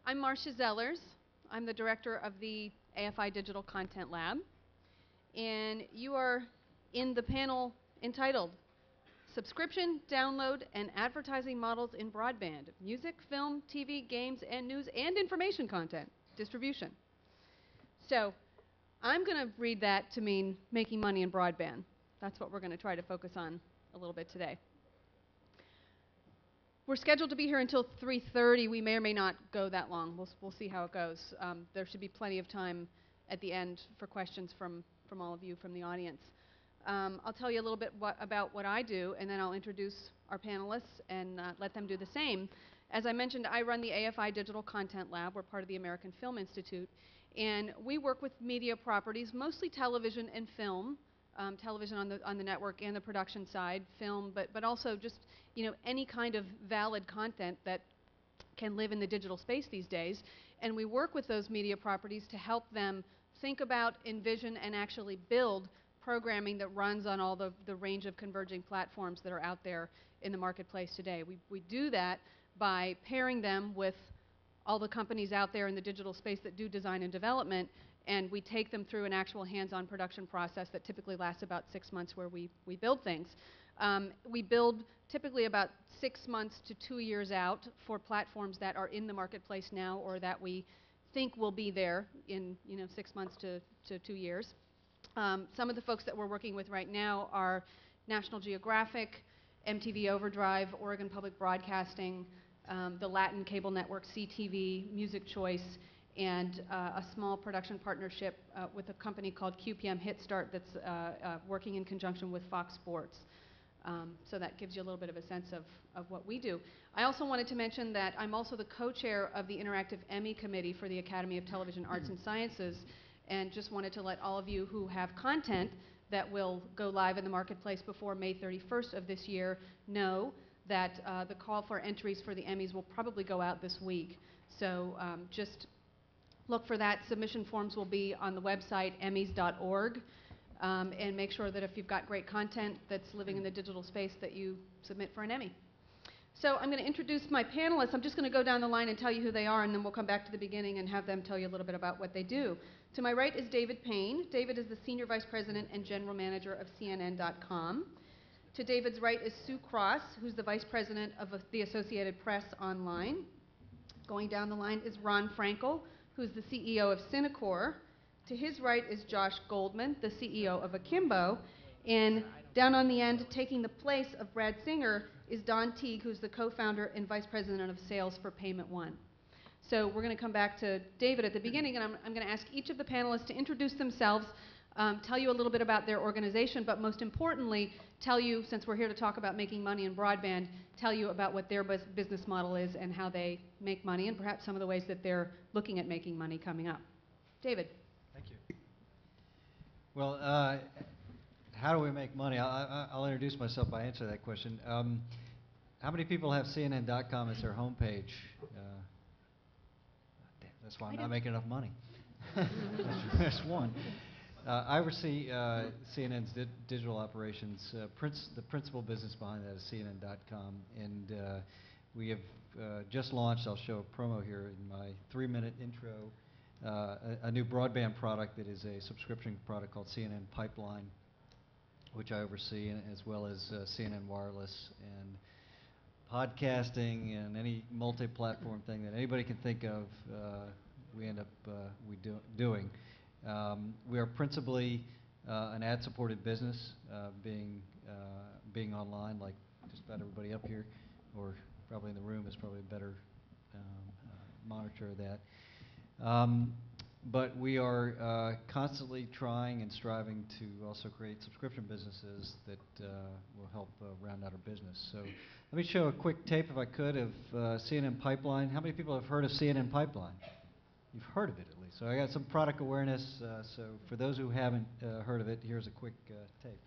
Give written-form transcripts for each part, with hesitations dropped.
I'm Marcia Zellers. I'm the director of the AFI Digital Content Lab. And you are in the panel entitled Subscription, Download, and Advertising Models in Broadband, Music, Film, TV, Games, and News and Information Content Distribution. So I'm going to read that to mean making money in broadband. That's what we're going to try to focus on a little bit today. We're scheduled to be here until 3:30. We may or may not go that long. We'll see how it goes. There should be plenty of time at the end for questions from all of you from the audience. I'll tell you a little bit about what I do, and then I'll introduce our panelists and let them do the same. As I mentioned, I run the AFI Digital Content Lab. We're part of the American Film Institute. And we work with media properties, mostly television and film. Television on the network and the production side, film, but also just any kind of valid content that can live in the digital space these days. And we work with those media properties to help them think about, envision, and actually build programming that runs on all the range of converging platforms that are out there in the marketplace today. We do that by pairing them with all the companies out there in the digital space that do design and development, and we take them through an actual hands-on production process that typically lasts about 6 months where we build things. We build typically about 6 months to 2 years out for platforms that are in the marketplace now or that we think will be there in 6 months to 2 years. Some of the folks that we're working with right now are National Geographic, MTV Overdrive, Oregon Public Broadcasting, the Latin cable network CTV, Music Choice, and a small production partnership with a company called QPM Hitstart that's working in conjunction with Fox Sports. So that gives you a little bit of a sense of what we do. I also wanted to mention that I'm also the co-chair of the Interactive Emmy Committee for the Academy of Television Arts and Sciences, and just wanted to let all of you who have content that will go live in the marketplace before May 31st of this year know that the call for entries for the Emmys will probably go out this week. So just look for that. Submission forms will be on the website emmys.org, and make sure that if you've got great content that's living in the digital space that you submit for an Emmy. So I'm going to introduce my panelists. I'm just going to go down the line and tell you who they are, and then we'll come back to the beginning and have them tell you a little bit about what they do. To my right is David Payne. David is the Senior Vice President and General Manager of CNN.com. To David's right is Sue Cross, who's the Vice President of the Associated Press Online. Going down the line is Ron Frankel, who's the CEO of Cinecor. To his right is Josh Goldman, the CEO of Akimbo. And down on the end, taking the place of Brad Singer, is Don Teague, who's the co-founder and Vice President of Sales for Payment One. So we're going to come back to David at the beginning, and I'm going to ask each of the panelists to introduce themselves, tell you a little bit about their organization, but most importantly, tell you, since we're here to talk about making money in broadband, tell you about what their business model is and how they make money, and perhaps some of the ways that they're looking at making money coming up. David. Thank you. Well, how do we make money? I'll introduce myself by answering that question. How many people have CNN.com as their homepage? That's why I'm not making enough money. That's one. I oversee CNN's digital operations. The principal business behind that is CNN.com, and we have just launched, I'll show a promo here in my 3-minute intro, a new broadband product that is a subscription product called CNN Pipeline, which I oversee, as well as CNN Wireless and podcasting and any multi-platform thing that anybody can think of, we end up doing. We are principally an ad-supported business, being online, like just about everybody up here, or probably in the room is probably a better monitor of that. But we are constantly trying and striving to also create subscription businesses that will help round out our business. So let me show a quick tape, if I could, of CNN Pipeline. How many people have heard of CNN Pipeline? You've heard of it, at least. So I got some product awareness. So for those who haven't heard of it, here's a quick tape.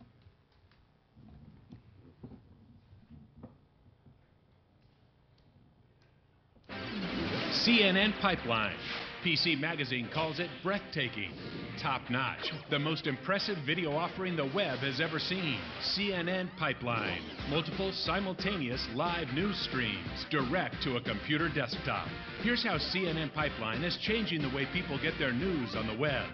CNN Pipeline. PC Magazine calls it breathtaking. Top-notch, the most impressive video offering the web has ever seen. CNN Pipeline. Multiple simultaneous live news streams direct to a computer desktop. Here's how CNN Pipeline is changing the way people get their news on the web.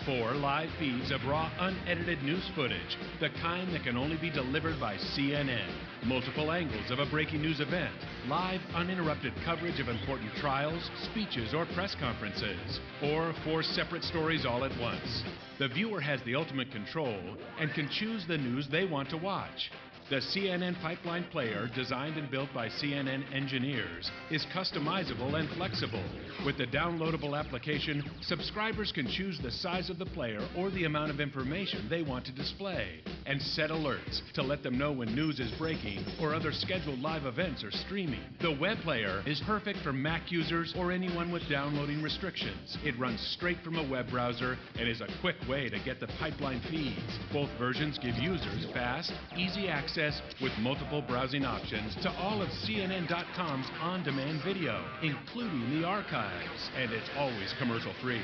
4 live feeds of raw, unedited news footage, the kind that can only be delivered by CNN. Multiple angles of a breaking news event, live, uninterrupted coverage of important trials, speeches, or press conferences, or 4 separate stories all at once. The viewer has the ultimate control and can choose the news they want to watch. The CNN Pipeline player, designed and built by CNN engineers, is customizable and flexible. With the downloadable application, subscribers can choose the size of the player or the amount of information they want to display, and set alerts to let them know when news is breaking or other scheduled live events are streaming. The web player is perfect for Mac users or anyone with downloading restrictions. It runs straight from a web browser and is a quick way to get the Pipeline feeds. Both versions give users fast, easy access with multiple browsing options to all of CNN.com's on-demand video, including the archives, and it's always commercial-free.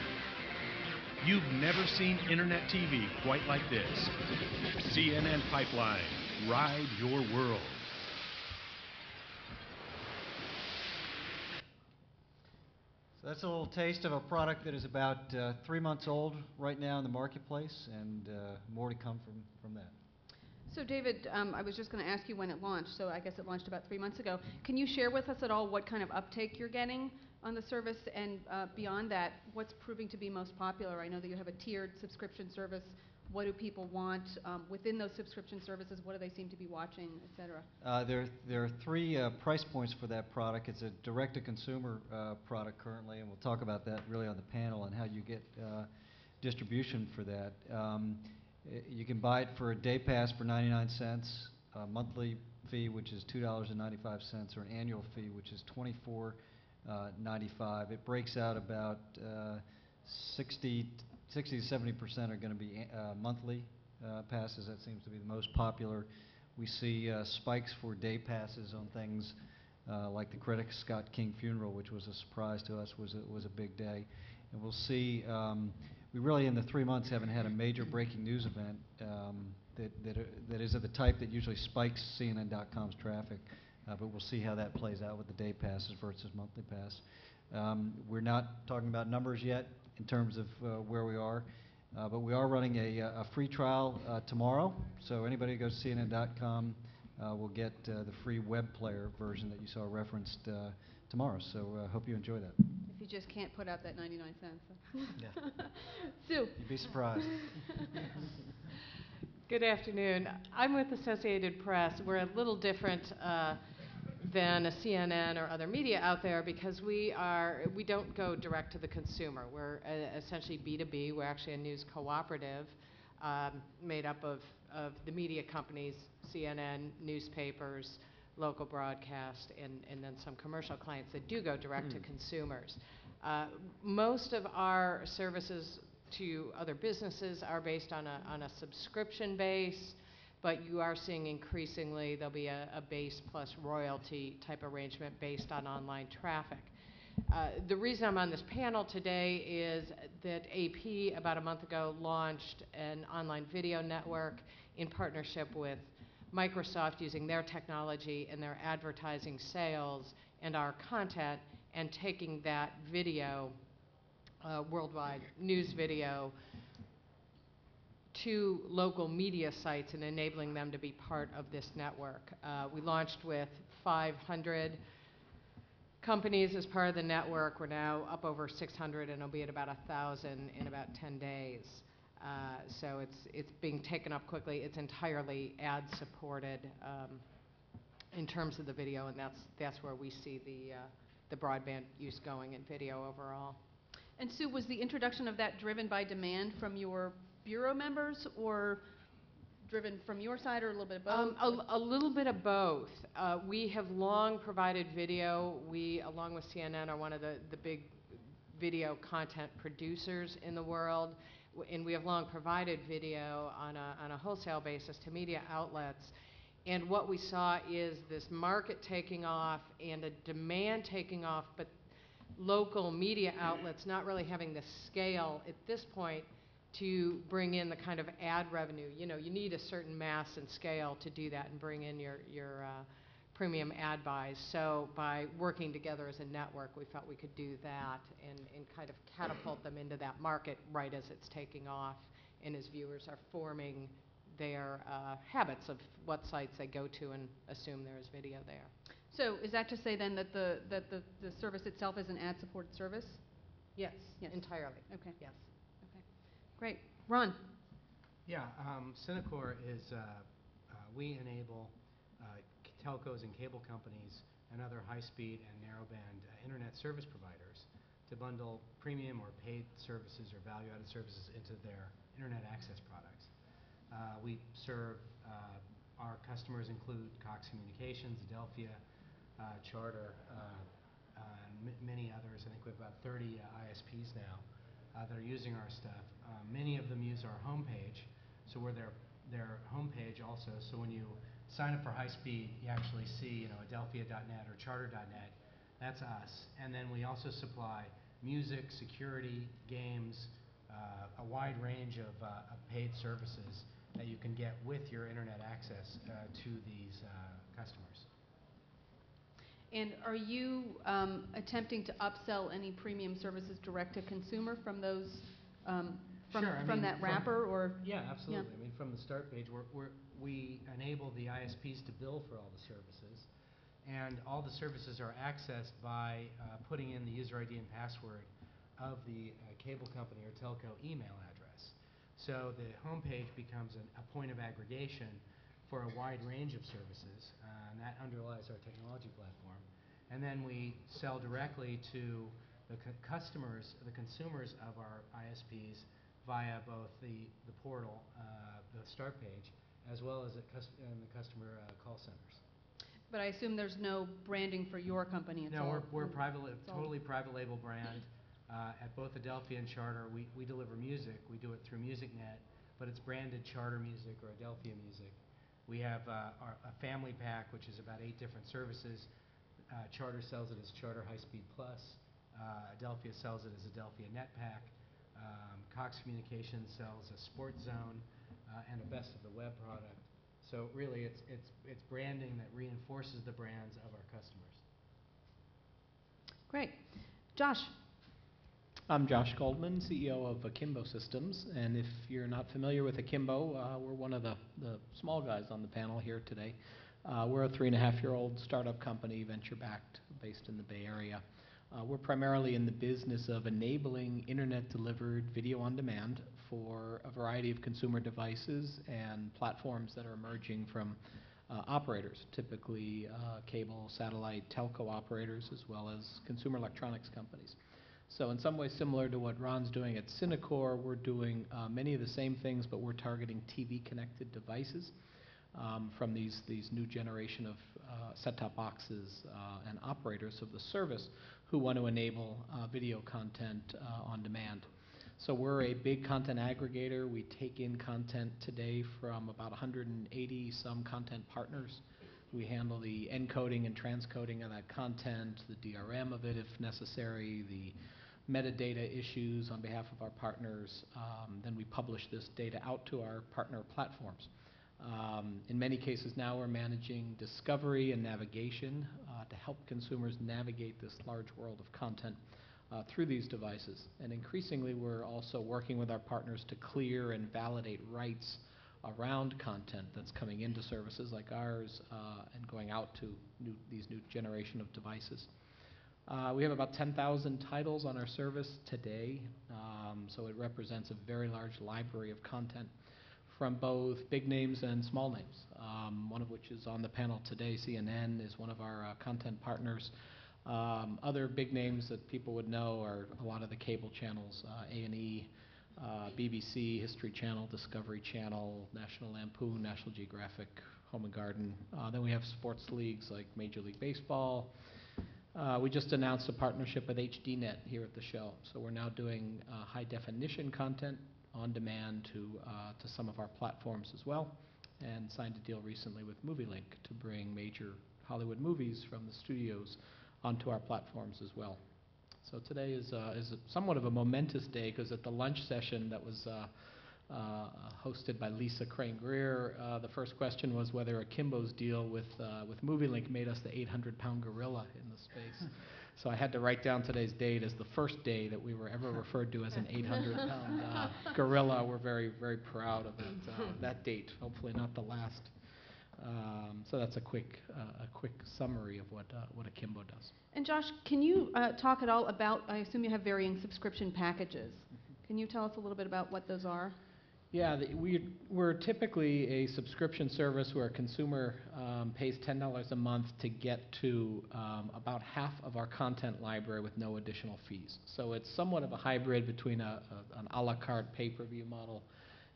You've never seen internet TV quite like this. CNN Pipeline. Ride your world. So that's a little taste of a product that is about 3 months old right now in the marketplace, and more to come from that. So David, I was just going to ask you when it launched, so I guess it launched about 3 months ago. Can you share with us at all what kind of uptake you're getting on the service, and beyond that, what's proving to be most popular? I know that you have a tiered subscription service. What do people want within those subscription services? What do they seem to be watching, et cetera? There are 3 price points for that product. It's a direct-to-consumer product currently, and we'll talk about that really on the panel and how you get distribution for that. You can buy it for a day pass for 99 cents, a monthly fee, which is $2.95, or an annual fee, which is $24.95. It breaks out about 60 to 70% are going to be monthly passes. That seems to be the most popular. We see spikes for day passes on things like the Coretta Scott King funeral, which was a surprise to us, was a big day. And we'll see. We really, in the 3 months, haven't had a major breaking news event that is of the type that usually spikes CNN.com's traffic, but we'll see how that plays out with the day passes versus monthly pass. We're not talking about numbers yet in terms of where we are, but we are running a free trial tomorrow, so anybody who goes to CNN.com will get the free web player version that you saw referenced tomorrow, so hope you enjoy that. If you just can't put out that 99 cents. Yeah. Sue. You'd be surprised. Good afternoon. I'm with Associated Press. We're a little different than a CNN or other media out there because we don't go direct to the consumer. We're essentially B2B. We're actually a news cooperative made up of the media companies, CNN, newspapers, local broadcast, and then some commercial clients that do go direct to consumers. Most of our services to other businesses are based on a subscription base, but you are seeing increasingly there'll be a base plus royalty type arrangement based on online traffic. The reason I'm on this panel today is that AP about a month ago launched an online video network in partnership with Microsoft, using their technology and their advertising sales and our content, and taking that video, worldwide news video, to local media sites and enabling them to be part of this network. We launched with 500 companies as part of the network. We're now up over 600, and it'll be at about 1,000 in about 10 days. So it's being taken up quickly. It's entirely ad supported in terms of the video, and that's where we see the broadband use going in video overall. And Sue, was the introduction of that driven by demand from your bureau members, or driven from your side, or a little bit of both? A little bit of both. We have long provided video. We, along with CNN, are one of the big video content producers in the world, and we have long provided video on a wholesale basis to media outlets. And what we saw is this market taking off and a demand taking off, but local media outlets not really having the scale at this point to bring in the kind of ad revenue. You know, you need a certain mass and scale to do that and bring in your premium ad buys. So by working together as a network, we felt we could do that and kind of catapult them into that market right as it's taking off and as viewers are forming their habits of what sites they go to and assume there is video there. So is that to say then that the service itself is an ad-supported service? Yes, Yes. entirely. Okay. Yes. Okay. Great. Ron? Yeah, Cinecore is, we enable telcos and cable companies and other high-speed and narrowband internet service providers to bundle premium or paid services or value-added services into their internet access products. We serve, our customers include Cox Communications, Adelphia, Charter, and many others. I think we have about 30 ISPs now that are using our stuff. Many of them use our homepage, so we're their homepage also. So when you sign up for high speed, you actually see, Adelphia.net or Charter.net. That's us. And then we also supply music, security, games, a wide range of paid services that you can get with your internet access to these customers. And are you attempting to upsell any premium services direct to consumer from those, Sure, from that wrapper, or? Yeah, absolutely. Yeah. I mean, from the start page, we enable the ISPs to bill for all the services, and all the services are accessed by putting in the user ID and password of the cable company or telco email address. So the homepage becomes a point of aggregation for a wide range of services, and that underlies our technology platform. And then we sell directly to the consumers of our ISPs via both the portal, the start page, as well as in the customer call centers. But I assume there's no branding for your company. It's No, all, we're all totally private label brand. At both Adelphia and Charter, we deliver music. We do it through MusicNet, but it's branded Charter Music or Adelphia Music. We have a family pack, which is about 8 different services. Charter sells it as Charter High Speed Plus. Adelphia sells it as Adelphia Net Pack. Cox Communications sells a Sports Zone and a Best of the Web product. So really, it's branding that reinforces the brands of our customers. Great. Josh? I'm Josh Goldman, CEO of Akimbo Systems, and if you're not familiar with Akimbo, we're one of the small guys on the panel here today. We're a 3.5-year-old startup company, venture-backed, based in the Bay Area. We're primarily in the business of enabling internet-delivered video on demand for a variety of consumer devices and platforms that are emerging from operators, typically cable, satellite, telco operators, as well as consumer electronics companies. So in some ways similar to what Ron's doing at Cinecore, we're doing many of the same things, but we're targeting TV-connected devices from these new generation of set-top boxes and operators of the service who want to enable video content on demand. So we're a big content aggregator. We take in content today from about 180 some content partners. We handle the encoding and transcoding of that content, the DRM of it if necessary, the metadata issues on behalf of our partners. Then we publish this data out to our partner platforms. In many cases now we're managing discovery and navigation to help consumers navigate this large world of content through these devices. And increasingly we're also working with our partners to clear and validate rights around content that's coming into services like ours and going out to these new generation of devices. We have about 10,000 titles on our service today, so it represents a very large library of content from both big names and small names, one of which is on the panel today. CNN is one of our content partners. Other big names that people would know are a lot of the cable channels, A&E, BBC, History Channel, Discovery Channel, National Lampoon, National Geographic, Home and Garden. Then we have sports leagues like Major League Baseball. We just announced a partnership with HDNet here at the show. So we're now doing high definition content on demand to some of our platforms as well, and signed a deal recently with MovieLink to bring major Hollywood movies from the studios onto our platforms as well. So today is somewhat of a momentous day because at the lunch session that was hosted by Lisa Crane Greer, the first question was whether Akimbo's deal with MovieLink made us the 800-pound gorilla in the space. So I had to write down today's date as the first day that we were ever referred to as an 800-pound gorilla. We're very, very proud of that date. Hopefully not the last. So that's a quick summary of what Akimbo does. And Josh, can you talk at all about, I assume you have varying subscription packages. Can you tell us a little bit about what those are? Yeah, we're typically a subscription service where a consumer pays $10 a month to get to about half of our content library with no additional fees. So it's somewhat of a hybrid between an a la carte pay-per-view model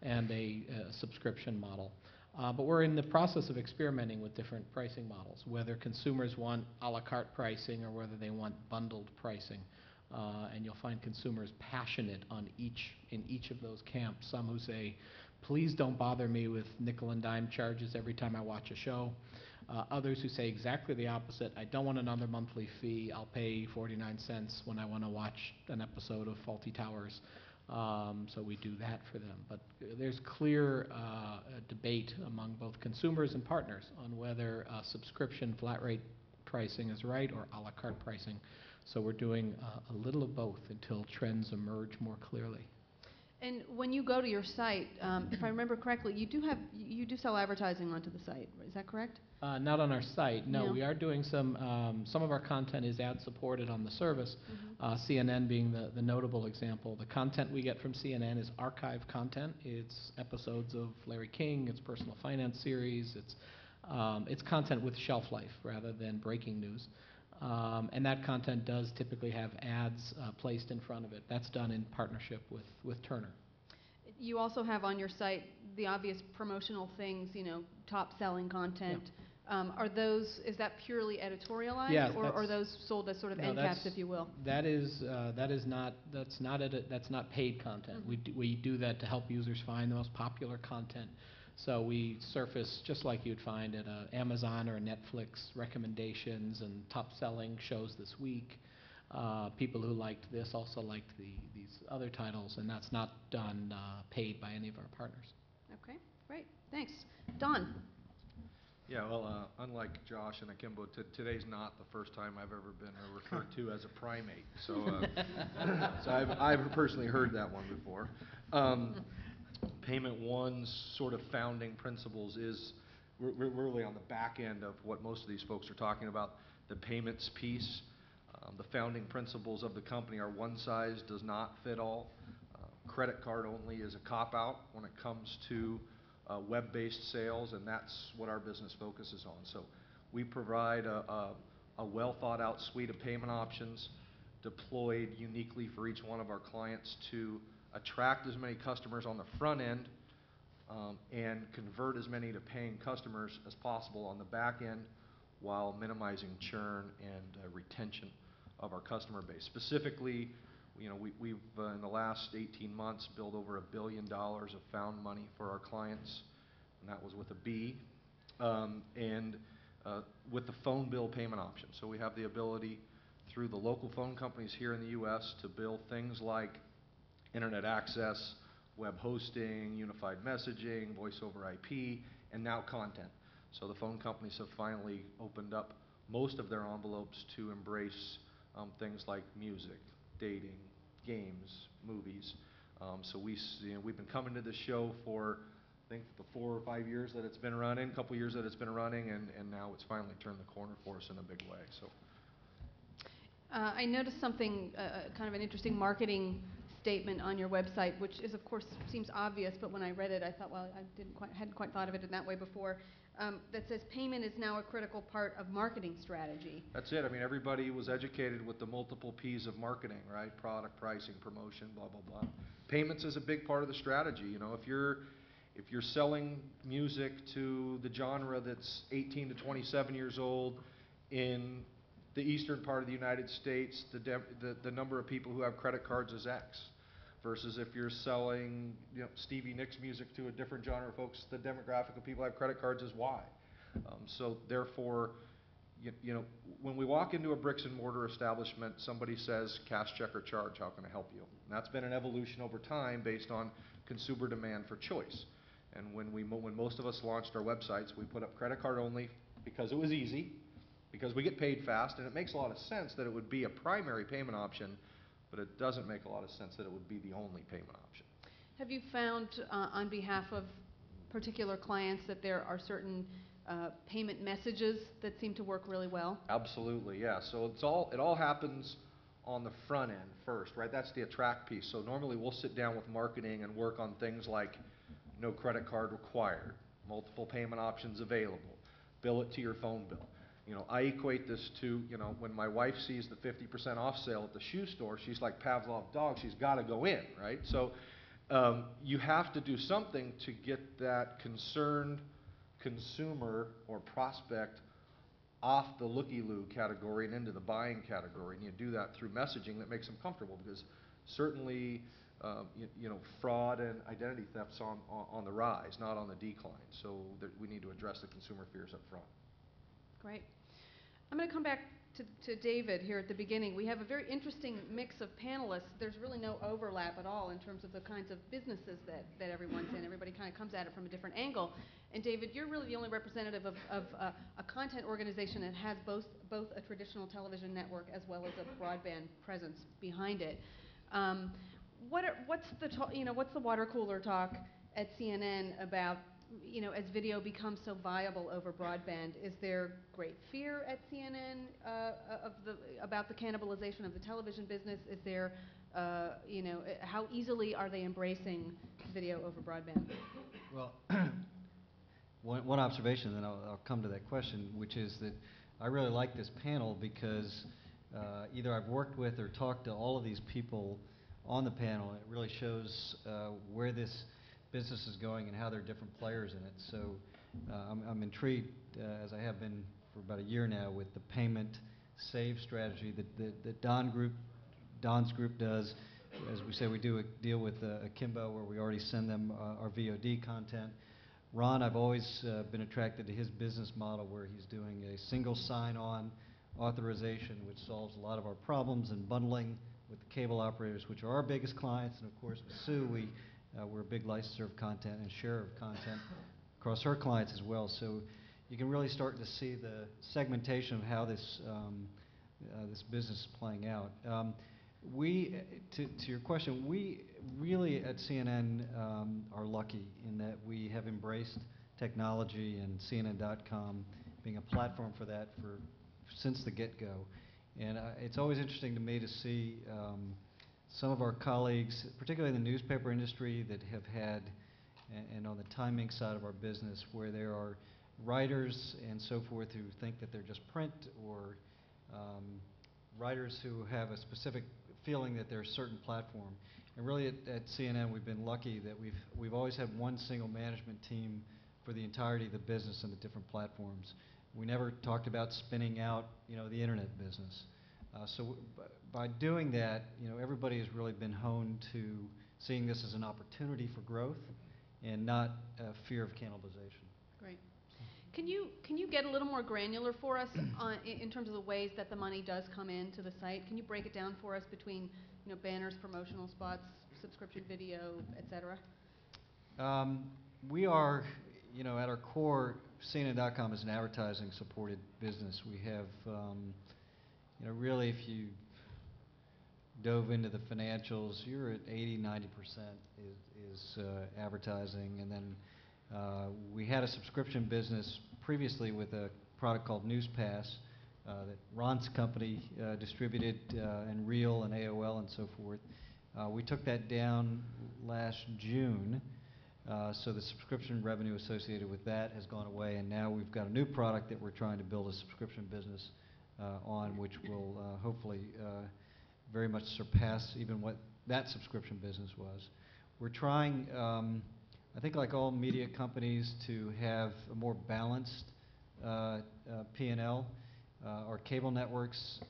and a subscription model. But we're in the process of experimenting with different pricing models, whether consumers want a la carte pricing or whether they want bundled pricing. And you'll find consumers passionate in each of those camps. Some who say, please don't bother me with nickel and dime charges every time I watch a show. Others who say exactly the opposite. I don't want another monthly fee. I'll pay 49 cents when I want to watch an episode of Fawlty Towers. So we do that for them. But there's clear debate among both consumers and partners on whether subscription flat rate pricing is right or a la carte pricing. So we're doing a little of both until trends emerge more clearly. And when you go to your site, if I remember correctly, you do sell advertising onto the site. Is that correct? Not on our site. No, No. we are doing some of our content is ad supported on the service. CNN being the notable example. The content we get from CNN is archive content. It's episodes of Larry King. It's personal finance series. It's content with shelf life rather than breaking news. And that content does typically have ads placed in front of it. That's done in partnership with Turner. You also have on your site the obvious promotional things, top selling content. Is that purely editorialized, Yeah, or are those sold as sort of end caps, if you will? That's not paid content. We do that to help users find the most popular content. So we surface, just like you'd find at Amazon or Netflix, recommendations and top-selling shows this week. People who liked this also liked these other titles, and that's not done paid by any of our partners. Okay, great, thanks. Don? Yeah, well, unlike Josh and Akimbo, today's not the first time I've ever been referred to as a primate. So, so I've personally heard that one before. Payment One's sort of founding principles is we're really on the back end of what most of these folks are talking about, the payments piece. The founding principles of the company are one size does not fit all. Credit card only is a cop-out when it comes to web-based sales, and that's what our business focuses on. So we provide a well-thought-out suite of payment options deployed uniquely for each one of our clients to attract as many customers on the front end and convert as many to paying customers as possible on the back end while minimizing churn and retention of our customer base. Specifically, we've in the last 18 months built over $1 billion of found money for our clients, and that was with a B, and with the phone bill payment option. So we have the ability through the local phone companies here in the U.S. to bill things like internet access, web hosting, unified messaging, voice over IP, and now content. So the phone companies have finally opened up most of their envelopes to embrace things like music, dating, games, movies. So we've been coming to this show for, I think, the 4 or 5 years that it's been running, a couple years that it's been running, and now it's finally turned the corner for us in a big way. So I noticed something, kind of an interesting marketing statement on your website, which is, of course, seems obvious, but when I read it, I thought, well, I hadn't quite thought of it in that way before. That says payment is now a critical part of marketing strategy. that's it. I mean, everybody was educated with the multiple P's of marketing, right? Product, pricing, promotion, blah, blah, blah. Payments is a big part of the strategy. If you're selling music to the genre that's 18 to 27 years old in the eastern part of the United States, the number of people who have credit cards is X. Versus if you're selling Stevie Nicks music to a different genre of folks, the demographic of people who have credit cards is Y. So therefore, you know, when we walk into a bricks and mortar establishment, somebody says, cash, check, or charge, how can I help you? And that's been an evolution over time based on consumer demand for choice. And when most of us launched our websites, we put up credit card only because it was easy, because we get paid fast, and it makes a lot of sense that it would be a primary payment option, but it doesn't make a lot of sense that it would be the only payment option. Have you found, on behalf of particular clients, that there are certain payment messages that seem to work really well? Absolutely, yeah. So it all happens on the front end first, right? That's the attract piece. So normally we'll sit down with marketing and work on things like no credit card required, multiple payment options available, bill it to your phone bill. You know, I equate this to, you know, when my wife sees the 50% off sale at the shoe store, she's like Pavlov dog, she's got to go in, right? So you have to do something to get that concerned consumer or prospect off the looky-loo category and into the buying category, and you do that through messaging that makes them comfortable, because certainly you know, fraud and identity theft's on the rise, not on the decline. So we need to address the consumer fears up front. Great. I'm going to come back to David here at the beginning. We have a very interesting mix of panelists. There's really no overlap at all in terms of the kinds of businesses that everyone's in. Everybody kind of comes at it from a different angle. And David, you're really the only representative of a content organization that has both a traditional television network as well as a broadband presence behind it. What's the water cooler talk at CNN about, you know, as video becomes so viable over broadband? Is there great fear at CNN about the cannibalization of the television business? Is there, you know, how easily are they embracing video over broadband? Well, one observation, then I'll come to that question, which is that I really like this panel because either I've worked with or talked to all of these people on the panel, and it really shows where this business is going and how there are different players in it. So I'm intrigued, as I have been for about a year now, with the payment save strategy that Don's group does. As we say, we do a deal with Akimbo where we already send them our VOD content. Ron, I've always been attracted to his business model where he's doing a single sign-on authorization, which solves a lot of our problems, and bundling with the cable operators, which are our biggest clients. And of course, with Sue, we're a big licensor of content and share of content across her clients as well. So you can really start to see the segmentation of how this business is playing out. To your question, we really at CNN are lucky in that we have embraced technology, and CNN.com being a platform for that since the get-go. And it's always interesting to me to see some of our colleagues, particularly in the newspaper industry, that have had, and on the timing side of our business, where there are writers and so forth who think that they're just print, or writers who have a specific feeling that they're a certain platform. And really at CNN, we've been lucky that we've always had one single management team for the entirety of the business and the different platforms. We never talked about spinning out, you know, the internet business. So by doing that, you know, everybody has really been honed to seeing this as an opportunity for growth and not fear of cannibalization. Great. Can you get a little more granular for us in terms of the ways that the money does come into the site? Can you break it down for us between, you know, banners, promotional spots, subscription video, et cetera? We are, you know, at our core, CNN.com is an advertising-supported business. We have, you know, really, if you dove into the financials, you're at 80–90% is advertising, and then we had a subscription business previously with a product called NewsPass that Ron's company distributed, and Reel and AOL and so forth. We took that down last June, so the subscription revenue associated with that has gone away, and now we've got a new product that we're trying to build a subscription business on, which will hopefully very much surpass even what that subscription business was. We're trying, I think like all media companies, to have a more balanced P&L. Our cable networks,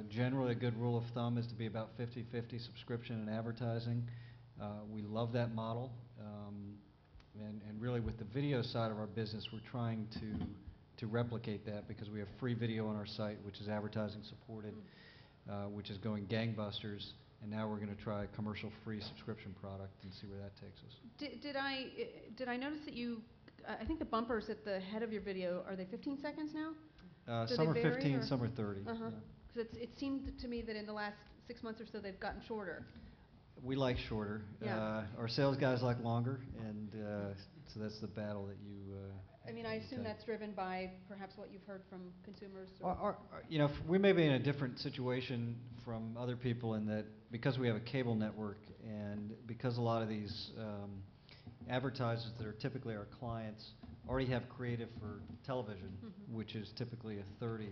generally a good rule of thumb is to be about 50-50 subscription and advertising. We love that model. And really with the video side of our business, we're trying to to replicate that because we have free video on our site, which is advertising supported, which is going gangbusters, and now we're going to try a commercial-free subscription product and see where that takes us. Did I notice that you? I think the bumpers at the head of your video, are they 15 seconds now? Do Some are they vary, 15, or? some are 30. Uh huh. yeah. Because it seemed to me that in the last 6 months or so they've gotten shorter. We like shorter. Yeah. Our sales guys like longer, and so that's the battle that you. I mean, I you assume take. that's driven by perhaps what you've heard from consumers. You know, we may be in a different situation from other people in that because we have a cable network and because a lot of these advertisers that are typically our clients already have creative for television, which is typically a 30,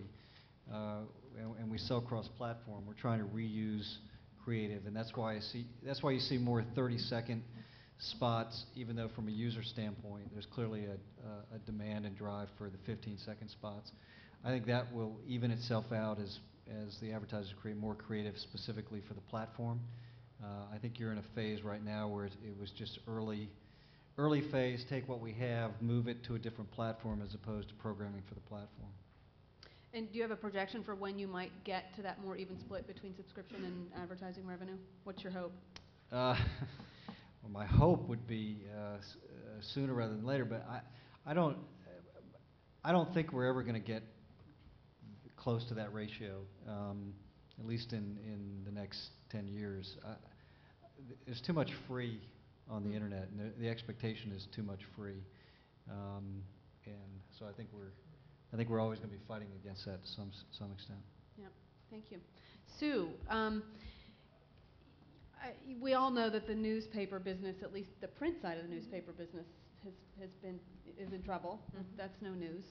and we sell cross-platform. We're trying to reuse creative, and that's why you see more 30-second spots, even though from a user standpoint, there's clearly a demand and drive for the 15-second spots. I think that will even itself out as the advertisers create more creative specifically for the platform. I think you're in a phase right now where it was just early phase, take what we have, move it to a different platform as opposed to programming for the platform. And do you have a projection for when you might get to that more even split between subscription and advertising revenue? What's your hope? Well, my hope would be sooner rather than later, but I don't think we're ever going to get close to that ratio, at least in the next 10 years. There's too much free on the internet, and the expectation is too much free, and so I think we're always going to be fighting against that to some extent. Yep. Thank you, Sue. We all know that the newspaper business, at least the print side of the newspaper business, is in trouble. That's no news.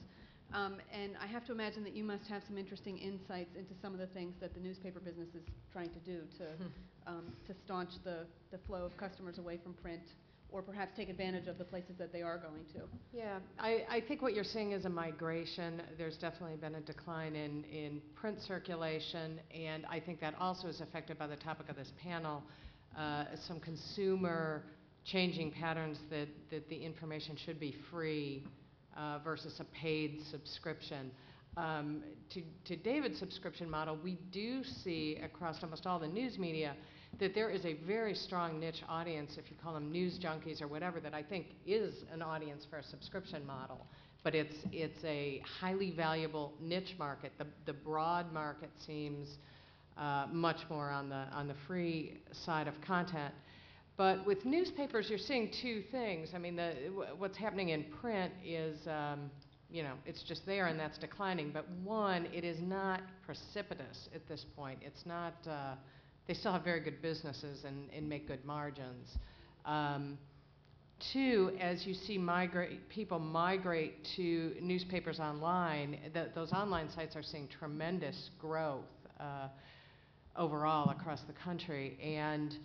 And I have to imagine that you must have some interesting insights into some of the things that the newspaper business is trying to do to staunch the flow of customers away from print, or perhaps take advantage of the places that they are going to. Yeah, I think what you're seeing is a migration. There's definitely been a decline in print circulation, and I think that also is affected by the topic of this panel, some consumer changing patterns that the information should be free versus a paid subscription. To David's subscription model, we do see across almost all the news media that there is a very strong niche audience, if you call them news junkies or whatever, that I think is an audience for a subscription model. But it's a highly valuable niche market. The broad market seems much more on the free side of content. But with newspapers, you're seeing two things. I mean, what's happening in print is, it's just there and that's declining. But one, it is not precipitous at this point. It's not. They still have very good businesses and make good margins. Two, as you see people migrate to newspapers online, those online sites are seeing tremendous growth overall across the country. And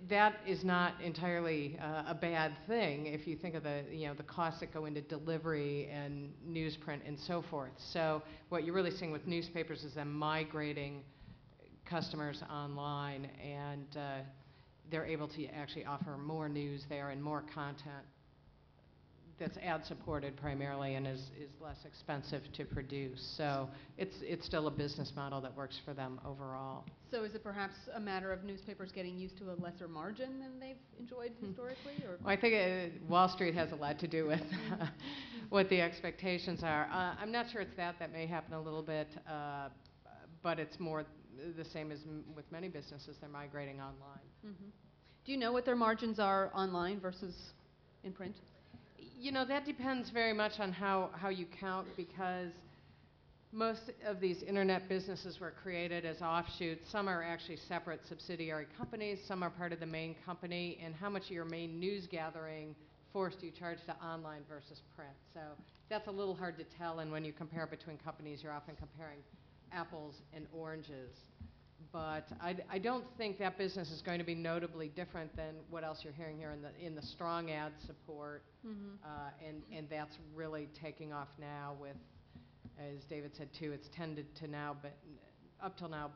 that is not entirely a bad thing if you think of the costs that go into delivery and newsprint and so forth. So what you're really seeing with newspapers is them migrating customers online, and they're able to actually offer more news there and more content that's ad-supported primarily and is less expensive to produce. So it's still a business model that works for them overall. So is it perhaps a matter of newspapers getting used to a lesser margin than they've enjoyed historically? Or? Well, I think Wall Street has a lot to do with what the expectations are. I'm not sure it's that may happen a little bit, but it's more the same as with many businesses. They're migrating online. Mm-hmm. Do you know what their margins are online versus in print? That depends very much on how you count, because most of these internet businesses were created as offshoots. Some are actually separate subsidiary companies. Some are part of the main company. And how much of your main news gathering force do you charge to online versus print? So that's a little hard to tell. And when you compare between companies, you're often comparing apples and oranges. But I don't think that business is going to be notably different than what else you're hearing here in the strong ad support, and that's really taking off now with, as David said too, it's tended to now, but up till now,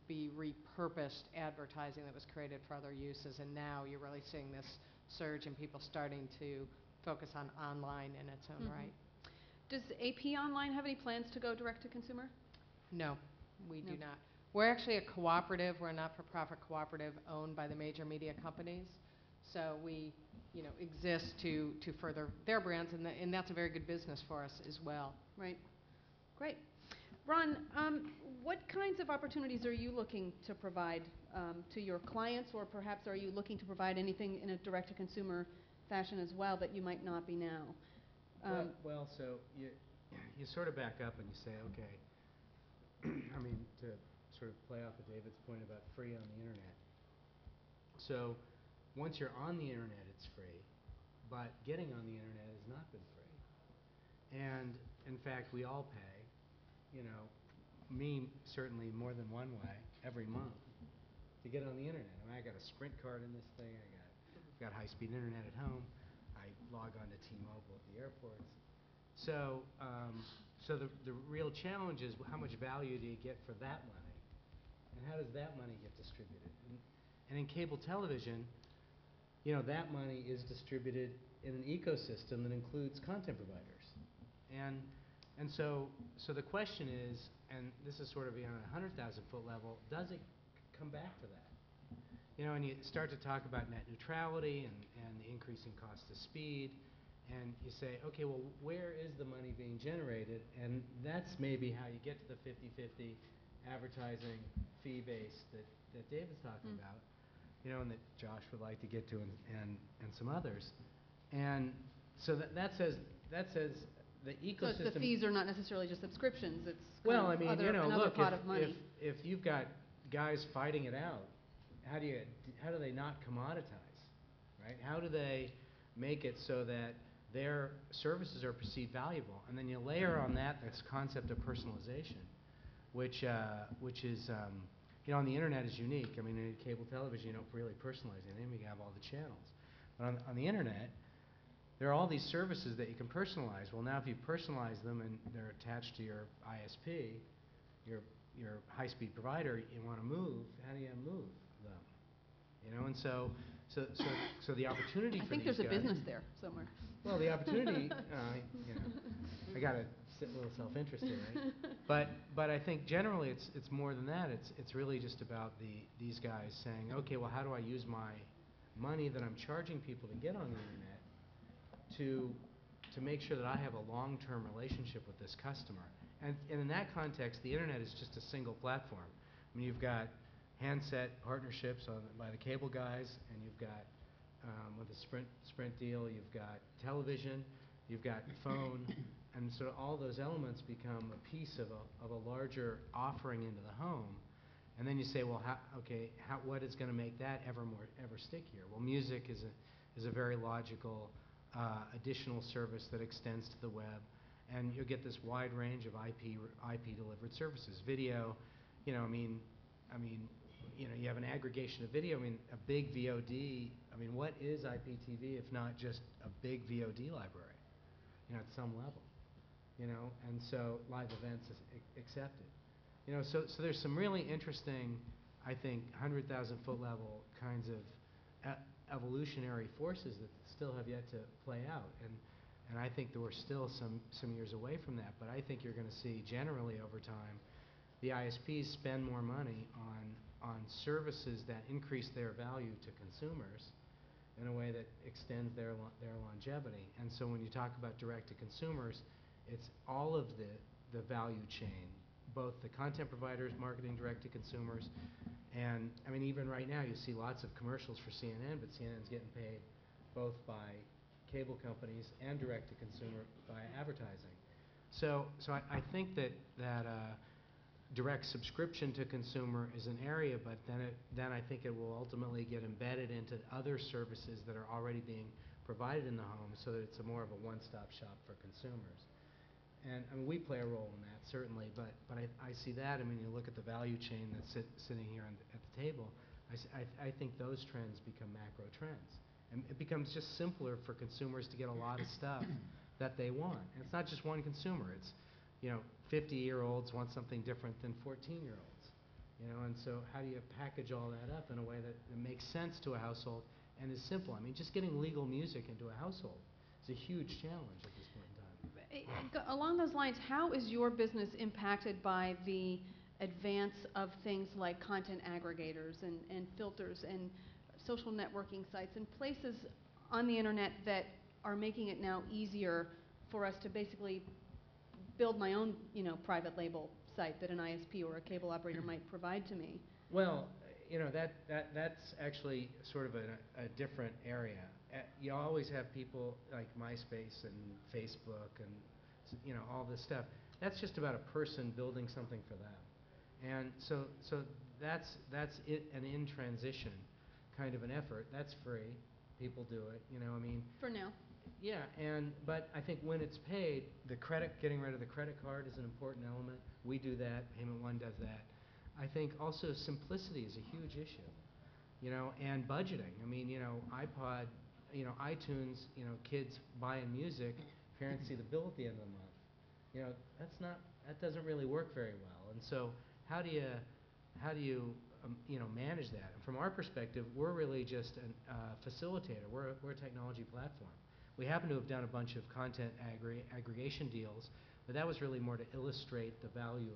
be repurposed advertising that was created for other uses, and now you're really seeing this surge in people starting to focus on online in its own right. Does AP Online have any plans to go direct to consumer? No, we No. do not. We're actually a cooperative, we're a not-for-profit cooperative owned by the major media companies. So we, exist to further their brands, and that's a very good business for us as well. Right. Great. Ron, what kinds of opportunities are you looking to provide to your clients, or perhaps are you looking to provide anything in a direct-to-consumer fashion as well that you might not be now? So you sort of back up and you say, okay, I mean, to sort of play off of David's point about free on the internet. So once you're on the internet, it's free, but getting on the internet has not been free. And in fact, we all pay, me certainly more than one way every month to get on the internet. I mean, I got a Sprint card in this thing. I've got high-speed internet at home. I log on to T-Mobile at the airports. So the real challenge is how much value do you get for that money, and how does that money get distributed? And in cable television, that money is distributed in an ecosystem that includes content providers. And so the question is, and this is sort of on a 100,000-foot level, does it come back to that? And you start to talk about net neutrality and the increasing cost of speed, and you say, okay, well, where is the money being generated? And that's maybe how you get to the 50-50 advertising fee base that David's talking about, and that Josh would like to get to, and some others. And so that says the ecosystem. So the fees are not necessarily just subscriptions, it's another look, pot of money. if you've got guys fighting it out, how do they not commoditize, right? How do they make it so that their services are perceived valuable? And then you layer on that this concept of personalization, which is, on the internet is unique. I mean, in cable television, you don't really personalize anything. You have all the channels. But on the internet, there are all these services that you can personalize. Well, now if you personalize them and they're attached to your ISP, your high-speed provider, you want to move. How do you move them? And so the opportunity for I think these there's a guys- business there somewhere. Well, the opportunity, I got a little self-interest here, right? But I think generally it's more than that. It's really just about these guys saying, okay, well, how do I use my money that I'm charging people to get on the internet to make sure that I have a long-term relationship with this customer? And in that context, the internet is just a single platform. I mean, you've got handset partnerships by the cable guys, and you've got with the Sprint deal, you've got television, you've got phone, and so all those elements become a piece of a larger offering into the home. And then you say, well, what is going to make that ever stickier? Well, music is a very logical additional service that extends to the web, and you'll get this wide range of IP delivered services. Video, you have an aggregation of video. I mean, a big VOD. I mean, what is IPTV if not just a big VOD library? At some level. And so live events is accepted. So there's some really interesting, I think, 100,000-foot level kinds of evolutionary forces that still have yet to play out. And I think that we're still some years away from that. But I think you're going to see generally over time the ISPs spend more money on services that increase their value to consumers in a way that extends their longevity. And so when you talk about direct to consumers, it's all of the value chain, both the content providers marketing direct to consumers, and I mean, even right now you see lots of commercials for CNN, but CNN's getting paid both by cable companies and direct to consumer by advertising. So I think that direct subscription to consumer is an area, but then I think it will ultimately get embedded into other services that are already being provided in the home, so that it's more of a one-stop shop for consumers. And I mean, we play a role in that certainly, but I see that. I mean, you look at the value chain that's sitting here at the table. I think those trends become macro trends, and it becomes just simpler for consumers to get a lot of stuff that they want. And it's not just one consumer. It's 50-year-olds want something different than 14-year-olds. And so how do you package all that up in a way that makes sense to a household and is simple? I mean, just getting legal music into a household is a huge challenge at this point in time. Along those lines, how is your business impacted by the advance of things like content aggregators and filters and social networking sites and places on the internet that are making it now easier for us to basically build my own, private label site that an ISP or a cable operator might provide to me? Well, that's actually sort of a different area. You always have people like MySpace and Facebook and all this stuff. That's just about a person building something for them, and so that's it, an in transition kind of an effort. That's free. People do it. For now. Yeah, but I think when it's paid, getting rid of the credit card is an important element. We do that. Payment One does that. I think also simplicity is a huge issue, and budgeting. iPod, iTunes, kids buying music, parents see the bill at the end of the month. That doesn't really work very well. And so how do you manage that? And from our perspective, we're really just a facilitator. We're a technology platform. We happen to have done a bunch of content aggregation deals, but that was really more to illustrate the value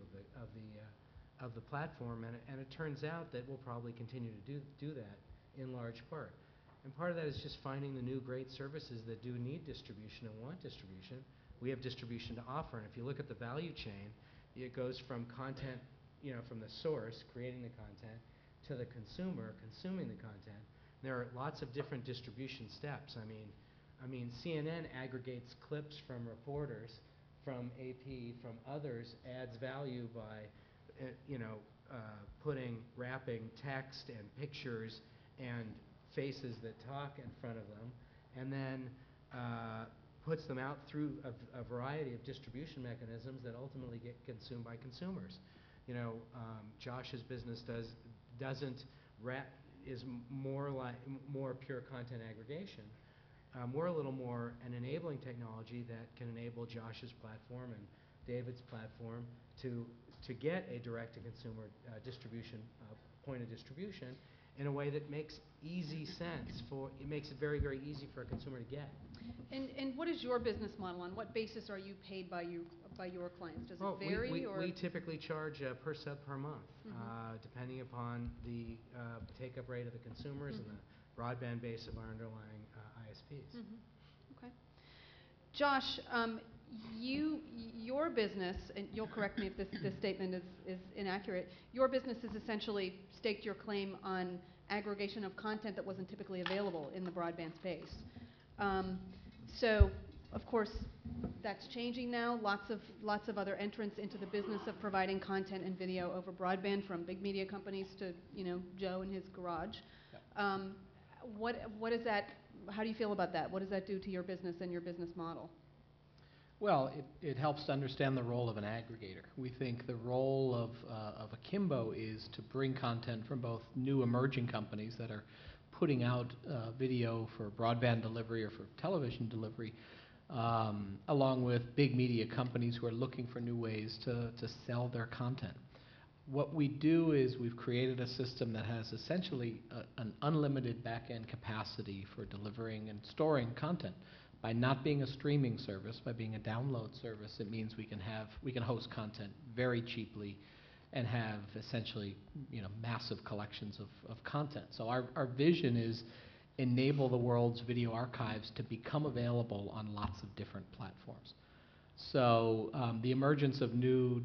of the platform. And it turns out that we'll probably continue to do that in large part. And part of that is just finding the new great services that do need distribution and want distribution. We have distribution to offer. And if you look at the value chain, it goes from content, from the source, creating the content, to the consumer, consuming the content. There are lots of different distribution steps. CNN aggregates clips from reporters, from AP, from others, adds value by, wrapping text and pictures and faces that talk in front of them, and then puts them out through a variety of distribution mechanisms that ultimately get consumed by consumers. Josh's business is more pure content aggregation. We're a little more an enabling technology that can enable Josh's platform and David's platform to get a direct-to-consumer distribution point of distribution in a way that makes easy sense it makes it very, very easy for a consumer to get. And what is your business model? On what basis are you paid by your clients? Does it vary? We typically charge per sub per month, depending upon the take-up rate of the consumers and the broadband base of our underlying ISPs. Okay. Josh, your business, and you'll correct me if this statement is inaccurate, your business has essentially staked your claim on aggregation of content that wasn't typically available in the broadband space. So, of course, that's changing now. Lots of other entrants into the business of providing content and video over broadband, from big media companies to Joe and his garage. What is that? How do you feel about that? What does that do to your business and your business model? Well, it helps to understand the role of an aggregator. We think the role of Akimbo is to bring content from both new emerging companies that are putting out video for broadband delivery or for television delivery, along with big media companies who are looking for new ways to sell their content. What we do is we've created a system that has essentially an unlimited back-end capacity for delivering and storing content. By not being a streaming service, by being a download service, it means we can host content very cheaply and have essentially massive collections of content. So our vision is enable the world's video archives to become available on lots of different platforms. So the emergence of new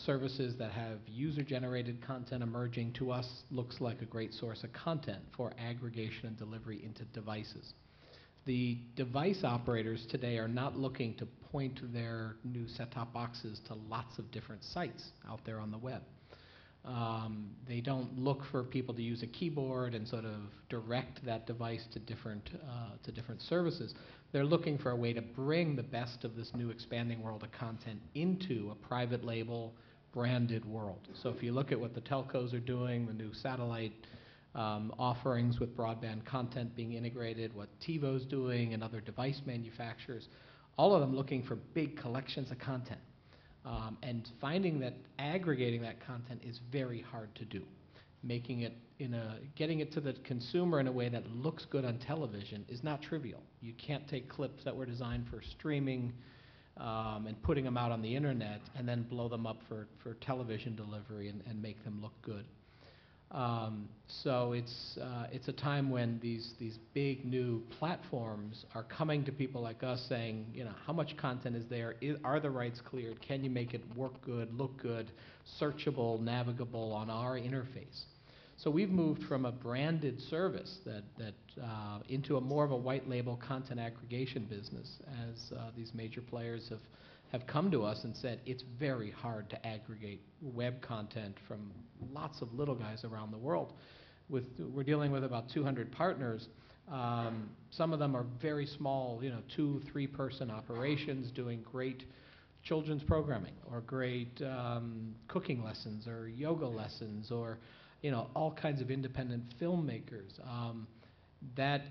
services that have user-generated content emerging to us looks like a great source of content for aggregation and delivery into devices. The device operators today are not looking to point their new set-top boxes to lots of different sites out there on the web. They don't look for people to use a keyboard and sort of direct that device to different services. They're looking for a way to bring the best of this new expanding world of content into a private label branded world. So if you look at what the telcos are doing, the new satellite offerings with broadband content being integrated, what TiVo's doing and other device manufacturers, all of them looking for big collections of content. And finding that aggregating that content is very hard to do. Making it getting it to the consumer in a way that looks good on television is not trivial. You can't take clips that were designed for streaming and putting them out on the internet, and then blow them up for television delivery and make them look good. So it's a time when these big new platforms are coming to people like us saying, you know, how much content is there? Are the rights cleared? Can you make it work good, look good, searchable, navigable on our interface? So we've moved from a branded service that into a more of a white label content aggregation business as these major players have come to us and said it's very hard to aggregate web content from lots of little guys around the world. We're dealing with about 200 partners. Some of them are very small, you know, 2-3 person operations doing great children's programming or great cooking lessons or yoga lessons or, you know, all kinds of independent filmmakers. That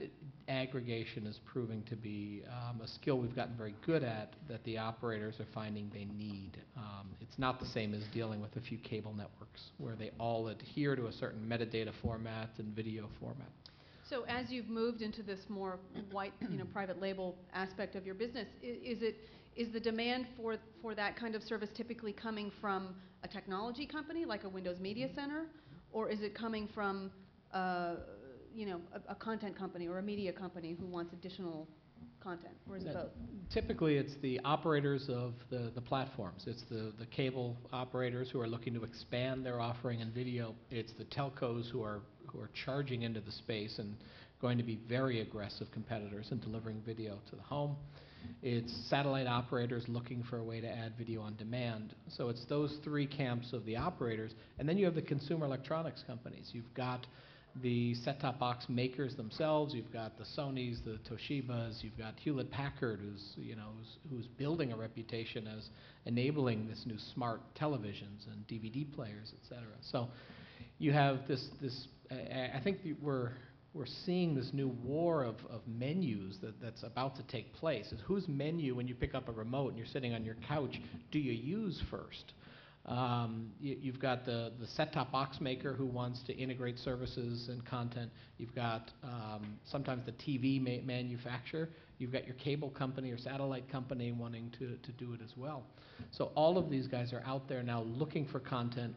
aggregation is proving to be a skill we've gotten very good at that the operators are finding they need. It's not the same as dealing with a few cable networks where they all adhere to a certain metadata format and video format. So as you've moved into this more white, you know, private label aspect of your business, is the demand for that kind of service typically coming from a technology company like a Windows Media Center, or is it coming from you know, a content company or a media company who wants additional content, or is it both? Typically, it's the operators of the platforms. It's the cable operators who are looking to expand their offering in video. It's the telcos who are charging into the space and going to be very aggressive competitors in delivering video to the home. It's satellite operators looking for a way to add video on demand. So it's those three camps of the operators. And then you have the consumer electronics companies. You've got the set-top box makers themselves. You've got the Sonys, the Toshibas. You've got Hewlett-Packard, who's building a reputation as enabling this new smart televisions and DVD players, et cetera. So you have this. I think we're seeing this new war of menus that's about to take place. Is whose menu, when you pick up a remote and you're sitting on your couch, do you use first? You've got the set-top box maker who wants to integrate services and content. You've got sometimes the TV manufacturer. You've got your cable company or satellite company wanting to do it as well. So all of these guys are out there now looking for content,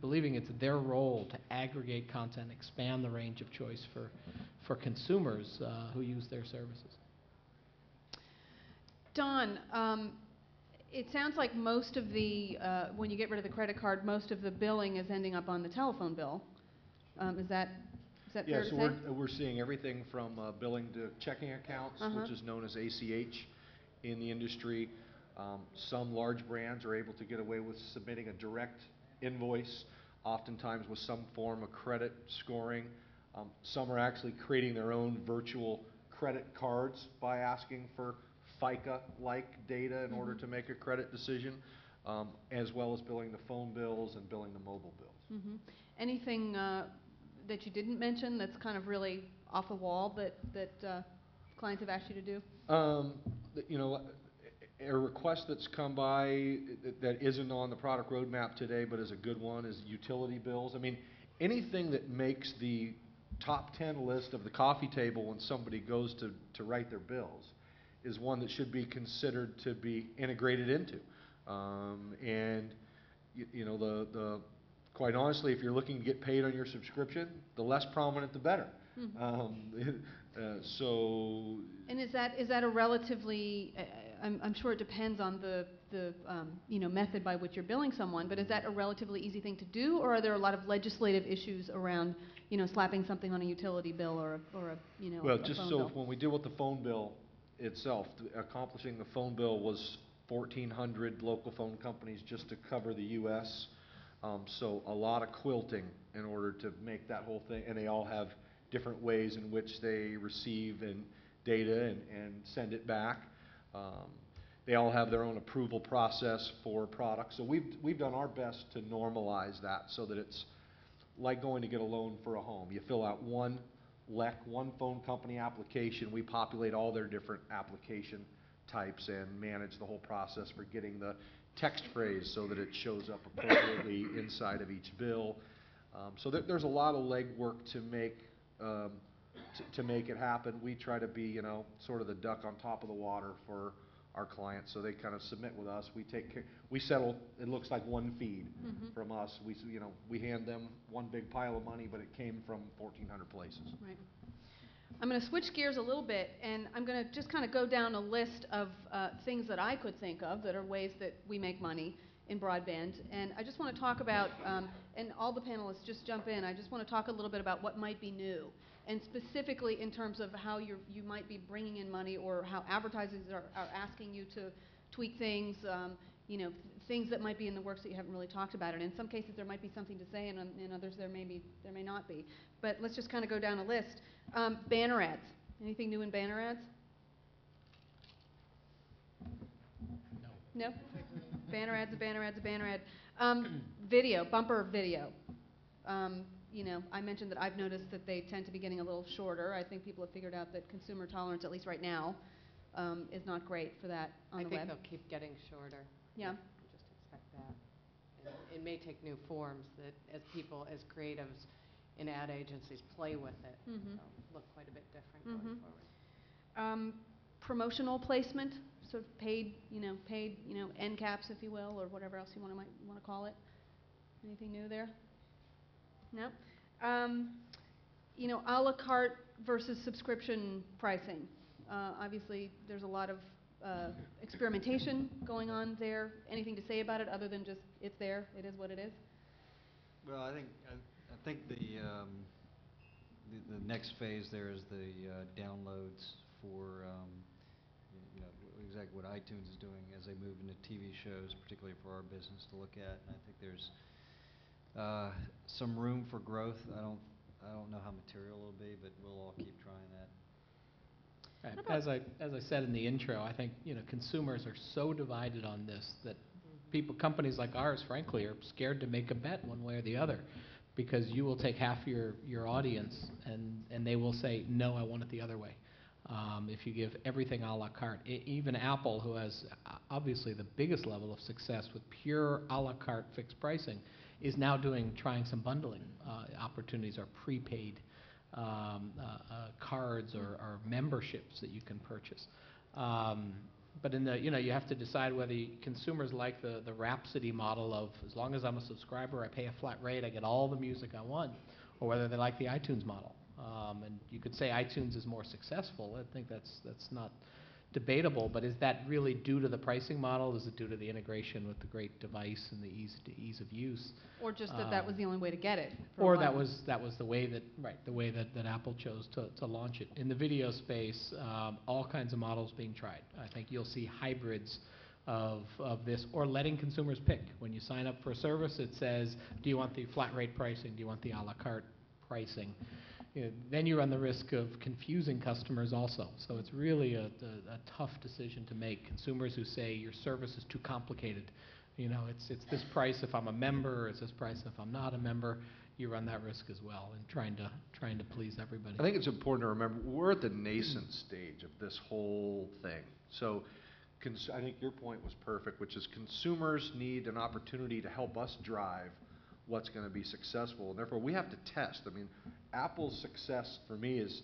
believing it's their role to aggregate content, expand the range of choice for consumers who use their services. Don, it sounds like most of the, when you get rid of the credit card, most of the billing is ending up on the telephone bill. Is that fair to say? Yeah, so we're seeing everything from billing to checking accounts, which is known as ACH in the industry. Some large brands are able to get away with submitting a direct invoice, oftentimes with some form of credit scoring. Some are actually creating their own virtual credit cards by asking for FICA-like data in order to make a credit decision, as well as billing the phone bills and billing the mobile bills. Anything that you didn't mention that's kind of really off the wall that clients have asked you to do? You know, a request that's come by that isn't on the product roadmap today, but is a good one, is utility bills. I mean, anything that makes the top 10 list of the coffee table when somebody goes to write their bills is one that should be considered to be integrated into. And you know, the quite honestly, if you're looking to get paid on your subscription, the less prominent, the better. So. And is that a relatively? I'm sure it depends on the you know, method by which you're billing someone, but is that a relatively easy thing to do, or are there a lot of legislative issues around, you know, slapping something on a utility bill or a you know? Well, a just phone so bill? when we deal with the phone bill itself, accomplishing the phone bill was 1,400 local phone companies just to cover the U.S. So a lot of quilting in order to make that whole thing, and they all have different ways in which they receive data and send it back. They all have their own approval process for products. So we've done our best to normalize that so that it's like going to get a loan for a home. You fill out one phone company application. We populate all their different application types and manage the whole process for getting the text phrase so that it shows up appropriately inside of each bill. So there's a lot of legwork to make it happen. We try to be, you know, sort of the duck on top of the water for our clients, so they kind of submit with us. We take care, we settle, it looks like one feed from us. We hand them one big pile of money, but it came from 1,400 places. Right. I'm going to switch gears a little bit, and I'm going to just kind of go down a list of things that I could think of that are ways that we make money in broadband. And I just want to talk about, and all the panelists just jump in, I just want to talk a little bit about what might be new, and specifically in terms of how you might be bringing in money, or how advertisers are asking you to tweak things, things that might be in the works that you haven't really talked about. And in some cases there might be something to say, and in others there may not be. But let's just kind of go down a list. Banner ads. Anything new in banner ads? No? Banner ads, a banner ad's a banner ad. Video, bumper video. I mentioned that I've noticed that they tend to be getting a little shorter. I think people have figured out that consumer tolerance, at least right now, is not great for that on the web. I think they'll keep getting shorter. Yeah. Just expect that. And it may take new forms that, as creatives in ad agencies play with it, it'll look quite a bit different going forward. Promotional placement, sort of paid end caps, if you will, or whatever else you might want to call it. Anything new there? No? A la carte versus subscription pricing. Obviously, there's a lot of experimentation going on there. Anything to say about it other than just it's there, it is what it is? Well, I think the next phase there is the downloads for exactly what iTunes is doing as they move into TV shows, particularly for our business to look at. And I think there's some room for growth. I don't know how material it'll be, but we'll all keep trying that. Right. As I said in the intro, I think consumers are so divided on this that companies like ours, frankly, are scared to make a bet one way or the other, because you will take half your audience and they will say, no, I want it the other way. If you give everything a la carte, even Apple, who has obviously the biggest level of success with pure a la carte fixed pricing, is now trying some bundling opportunities, or prepaid cards or memberships that you can purchase. But you have to decide whether consumers like the Rhapsody model of, as long as I'm a subscriber, I pay a flat rate, I get all the music I want, or whether they like the iTunes model. And you could say iTunes is more successful. I think that's not debatable, but is that really due to the pricing model? Is it due to the integration with the great device and the ease of use? Or just that was the only way to get it? Or that was the way that Apple chose to launch it. In the video space, all kinds of models being tried. I think you'll see hybrids of this, or letting consumers pick. When you sign up for a service, it says, do you want the flat rate pricing? Do you want the a la carte pricing? Then you run the risk of confusing customers also. So it's really a tough decision to make. Consumers who say your service is too complicated, it's this price if I'm a member, or it's this price if I'm not a member. You run that risk as well in trying to please everybody. I think it's important to remember we're at the nascent stage of this whole thing. So I think your point was perfect, which is consumers need an opportunity to help us drive what's going to be successful, and therefore we have to test. I mean, Apple's success for me is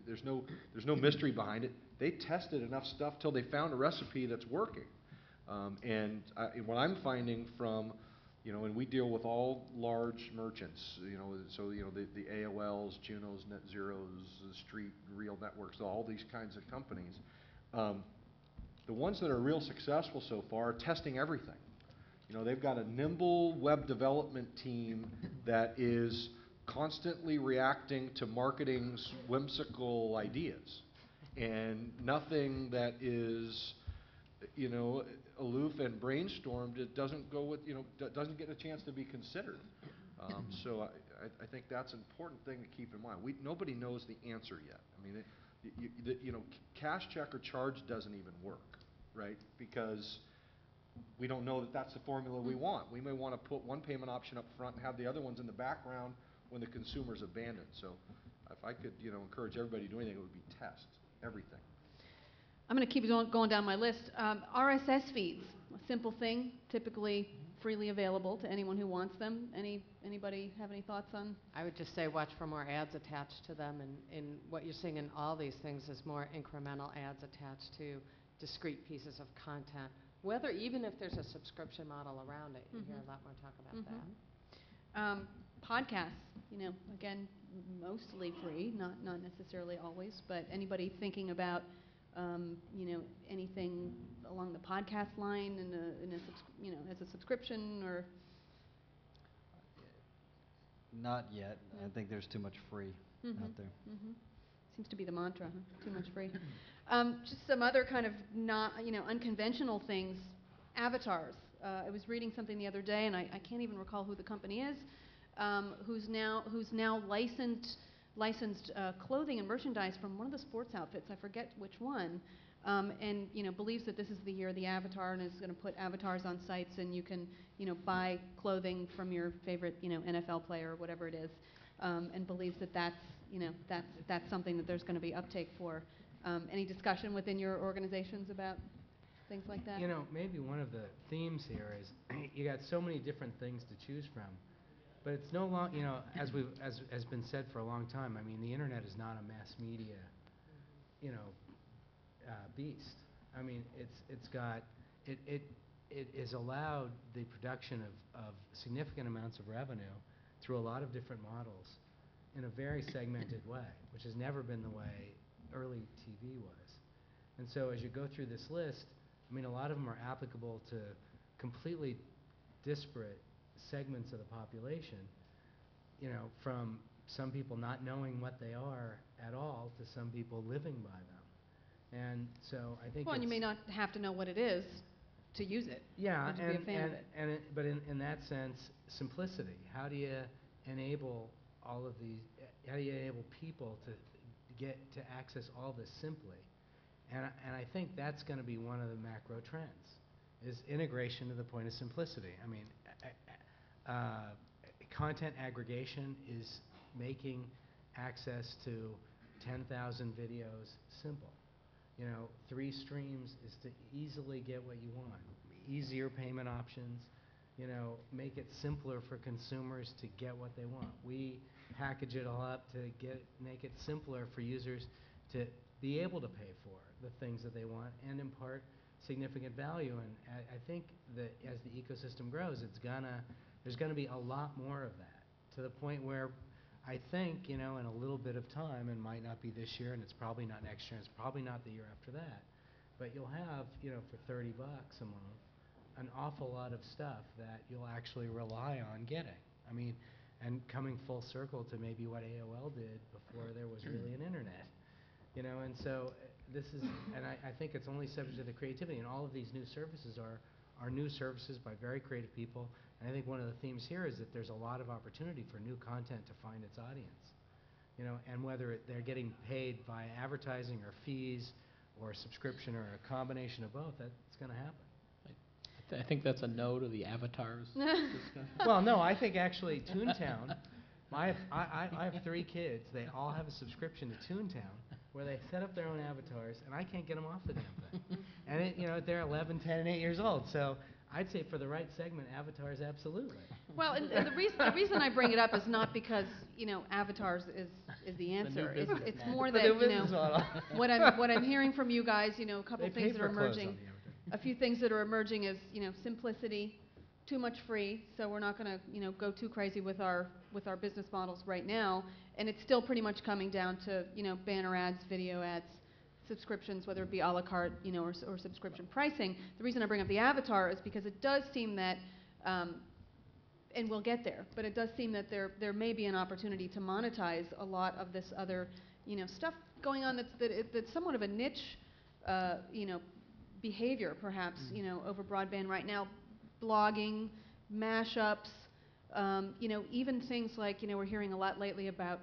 there's no mystery behind it. They tested enough stuff till they found a recipe that's working. And what I'm finding from, and we deal with all large merchants, so the AOLs, Junos, Net Zeros, Street, Real Networks, all these kinds of companies. The ones that are real successful so far are testing everything. They've got a nimble web development team that is constantly reacting to marketing's whimsical ideas, and nothing that is, aloof and brainstormed. It doesn't go with, doesn't get a chance to be considered. So I think that's an important thing to keep in mind. Nobody knows the answer yet. I mean, cash, check, or charge doesn't even work, right? Because we don't know that that's the formula we want. We may want to put one payment option up front and have the other ones in the background when the consumer's abandoned. So if I could, encourage everybody to do anything, it would be test everything. I'm going to keep going down my list. RSS feeds, a simple thing, typically freely available to anyone who wants them. Anybody have any thoughts on? I would just say watch for more ads attached to them, and what you're seeing in all these things is more incremental ads attached to discrete pieces of content, whether even if there's a subscription model around it. You hear a lot more talk about that. Podcasts, again, mostly free, not necessarily always, but anybody thinking about, anything along the podcast line as a subscription or? Not yet. No. I think there's too much free out there. Seems to be the mantra, huh? Too much free. Just some other kind of not, unconventional things. Avatars. I was reading something the other day, and I can't even recall who the company is, who's now licensed clothing and merchandise from one of the sports outfits. I forget which one. And believes that this is the year of the avatar, and is going to put avatars on sites, and you can buy clothing from your favorite NFL player or whatever it is, and believes that that's something that there's going to be uptake for. Any discussion within your organizations about things like that? Maybe one of the themes here is you got so many different things to choose from, but it's no long. As has been said for a long time. I mean, the internet is not a mass media, beast. I mean, it has allowed the production of significant amounts of revenue through a lot of different models in a very segmented way, which has never been the way early TV was. And so as you go through this list, I mean, a lot of them are applicable to completely disparate segments of the population, from some people not knowing what they are at all to some people living by them. And so I think and you may not have to know what it is to use it. Yeah, or to be a fan of it. but in that sense, simplicity. How do you enable all of these? How do you enable people to get to access all this simply? And I think that's going to be one of the macro trends, is integration to the point of simplicity. I mean, content aggregation is making access to 10,000 videos simple. 3 streams is to easily get what you want. Easier payment options, make it simpler for consumers to get what they want. We package it all up to make it simpler for users to be able to pay for the things that they want and impart significant value. And I think that as the ecosystem grows, there's gonna be a lot more of that, to the point where I think, in a little bit of time, and might not be this year, and it's probably not next year, and it's probably not the year after that, but you'll have, for $30 a month, an awful lot of stuff that you'll actually rely on getting. I mean, and coming full circle to maybe what AOL did before there was really an internet. And so this is, and I think it's only subject to the creativity, and all of these new services are new services by very creative people. And I think one of the themes here is that there's a lot of opportunity for new content to find its audience. And whether they're getting paid by advertising or fees or a subscription or a combination of both, that's going to happen. I think that's a no to the avatars discussion. Well, no, I think actually Toontown, I have 3 kids. They all have a subscription to Toontown, where they set up their own avatars, and I can't get them off the damn thing. And they're 11, 10, and 8 years old. So I'd say for the right segment, avatars, absolutely. Well, and the reason I bring it up is not because avatars is the answer. It's more that what I'm hearing from you guys. A couple things that are emerging. A few things that are emerging is simplicity, too much free. So we're not going to go too crazy with our business models right now. And it's still pretty much coming down to banner ads, video ads, subscriptions, whether it be a la carte, or subscription pricing. The reason I bring up the avatar is because it does seem that, and we'll get there, but it does seem that there may be an opportunity to monetize a lot of this other, stuff going on that's somewhat of a niche, behavior, perhaps, over broadband right now. Blogging, mashups, even things like, we're hearing a lot lately about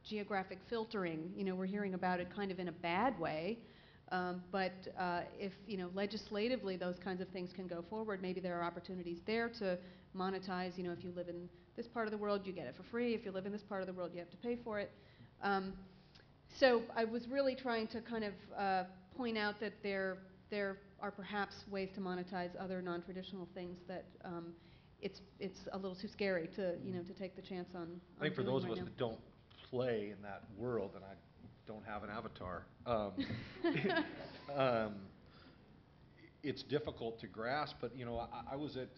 geographic filtering. We're hearing about it kind of in a bad way, but if, legislatively those kinds of things can go forward, maybe there are opportunities there to monetize. If you live in this part of the world, you get it for free. If you live in this part of the world, you have to pay for it. So I was really trying to kind of point out that there are perhaps ways to monetize other non-traditional things that it's a little too scary to to take the chance on. I think for doing those of right us now. that don't play in that world, and I don't have an avatar, it's difficult to grasp, but you know, I was at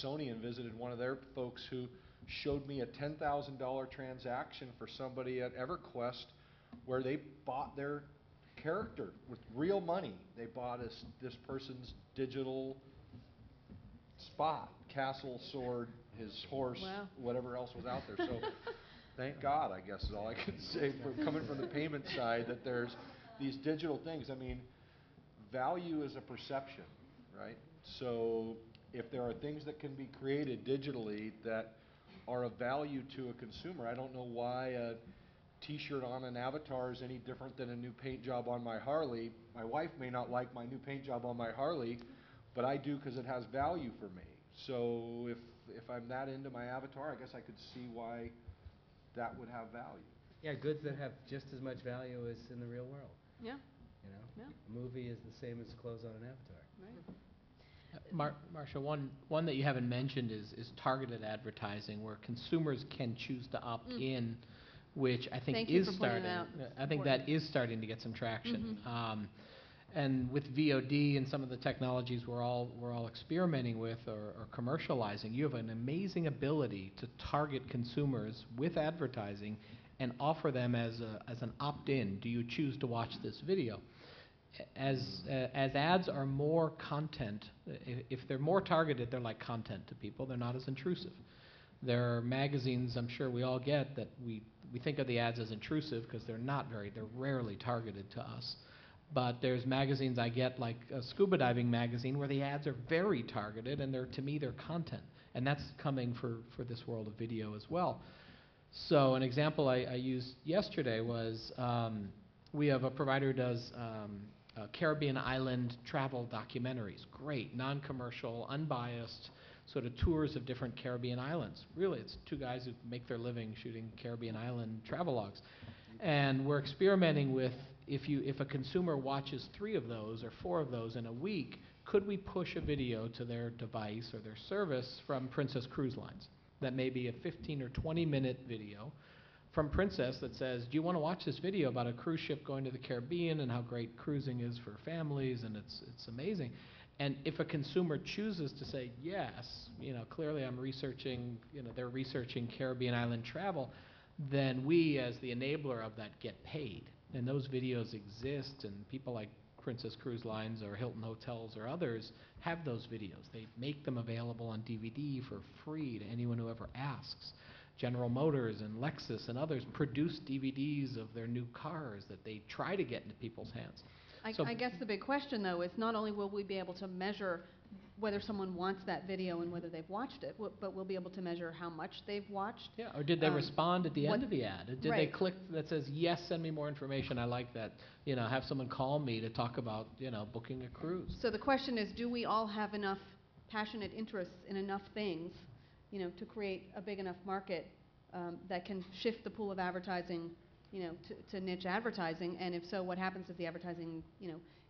Sony and visited one of their folks who showed me a $10,000 transaction for somebody at EverQuest where they bought their character with real money. They bought this person's digital spot, castle, sword, his horse, Wow. whatever else was out there. So thank God, I guess, is all I can say, for coming from the payment side, that there's these digital things. I mean, value is a perception, right? So if there are things that can be created digitally that are of value to a consumer, I don't know why a T-shirt on an avatar is any different than a new paint job on my Harley. My wife may not like my new paint job on my Harley, but I do because it has value for me. So if I'm that into my avatar, I guess I could see why that would have value. Yeah, goods that have just as much value as in the real world. Yeah, You know, yeah, a movie is the same as clothes on an avatar. right. Marcia, one that you haven't mentioned is targeted advertising, where consumers can choose to opt in, which I think Thank you is for pointing starting. that out. I think that is starting to get some traction. And with VOD and some of the technologies we're all experimenting with or commercializing, you have an amazing ability to target consumers with advertising and offer them as an opt-in. Do you choose to watch this video? As ads are more content, if they're more targeted, they're like content to people. They're not as intrusive. There are magazines I'm sure we all get that we think of the ads as intrusive because they're rarely targeted to us. But there's magazines I get, like a scuba diving magazine, where the ads are very targeted, and to me they're content. And that's coming for this world of video as well. So an example I used yesterday was we have a provider who does Caribbean island travel documentaries. Great, non-commercial, unbiased, sort of tours of different Caribbean islands. Really, it's two guys who make their living shooting Caribbean island travelogues. And we're experimenting with, if a consumer watches 3 of those or 4 of those in a week, could we push a video to their device or their service from Princess Cruise Lines? That may be a 15 or 20-minute video from Princess that says, do you want to watch this video about a cruise ship going to the Caribbean and how great cruising is for families, and it's amazing. And if a consumer chooses to say, yes, clearly I'm researching, they're researching Caribbean island travel, then we, as the enabler of that, get paid. And those videos exist, and people like Princess Cruise Lines or Hilton Hotels or others have those videos. They make them available on DVD for free to anyone who ever asks. General Motors and Lexus and others produce DVDs of their new cars that they try to get into people's hands. I guess the big question, though, is not only will we be able to measure whether someone wants that video and whether they've watched it, but we'll be able to measure how much they've watched. Yeah, or did they respond at the end of the ad? Did they right. click that says, yes, send me more information, I like that. Have someone call me to talk about, booking a cruise. So the question is, do we all have enough passionate interests in enough things, to create a big enough market that can shift the pool of advertising, to niche advertising? And if so, what happens if the advertising,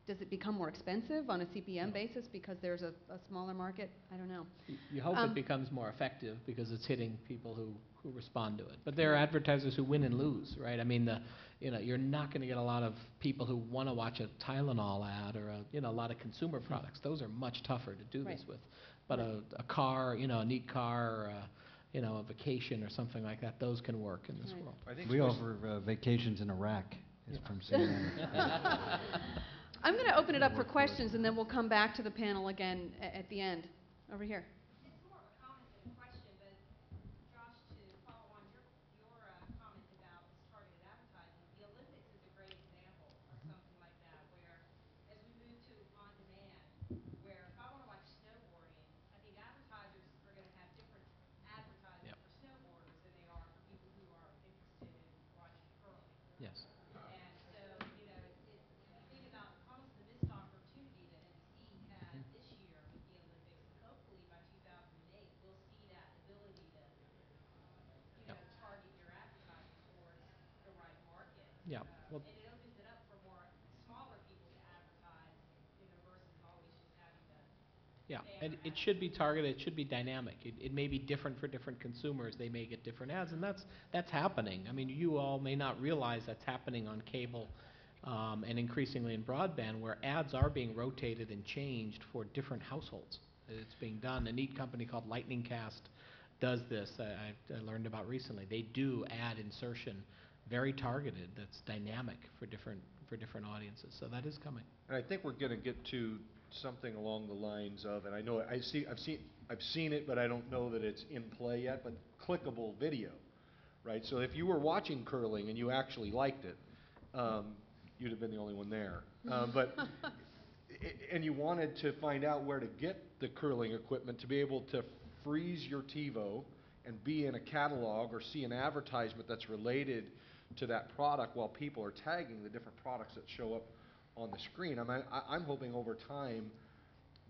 does it become more expensive on a CPM basis because there's a smaller market? I don't know. You hope it becomes more effective because it's hitting people who respond to it. But there are advertisers who win and lose, right? I mean, you're not going to get a lot of people who want to watch a Tylenol ad or a lot of consumer products. Those are much tougher to do this with. But a car, a neat car, or a vacation or something like that, those can work in this world. I think We offer vacations in Iraq. It's from CNN. I'm going to open it up for questions, and then we'll come back to the panel again at the end. Over here. It's more of a comment than a question, but Josh, to follow on your comment about this targeted advertising, the Olympics is a great example of something like that, where as we move to on demand, where if I want to watch snowboarding, I think advertisers are going to have different advertising for snowboarders than they are for people who are interested in watching curling. Yes. And so, you think about almost the missed opportunity that NBC had this year with the Olympics, and hopefully by 2008 we'll see that ability to, target your advertising towards the right market. Yeah. Well, And it opens it up for more smaller people to advertise, versus always just having to. yeah, and it should be targeted, it should be dynamic. It may be different for different consumers. They may get different ads, and that's happening. I mean, you all may not realize that's happening on cable and increasingly in broadband, where ads are being rotated and changed for different households. It's being done. A neat company called Lightning Cast does this. I learned about recently. They do ad insertion, very targeted. That's dynamic for different audiences. So that is coming. And I think we're going to get to something along the lines of, and I know I've seen it, but I don't know that it's in play yet. But clickable video, right? So if you were watching curling and you actually liked it, you'd have been the only one there. And you wanted to find out where to get the curling equipment to be able to freeze your TiVo and be in a catalog or see an advertisement that's related to that product while people are tagging the different products that show up on the screen. I'm hoping over time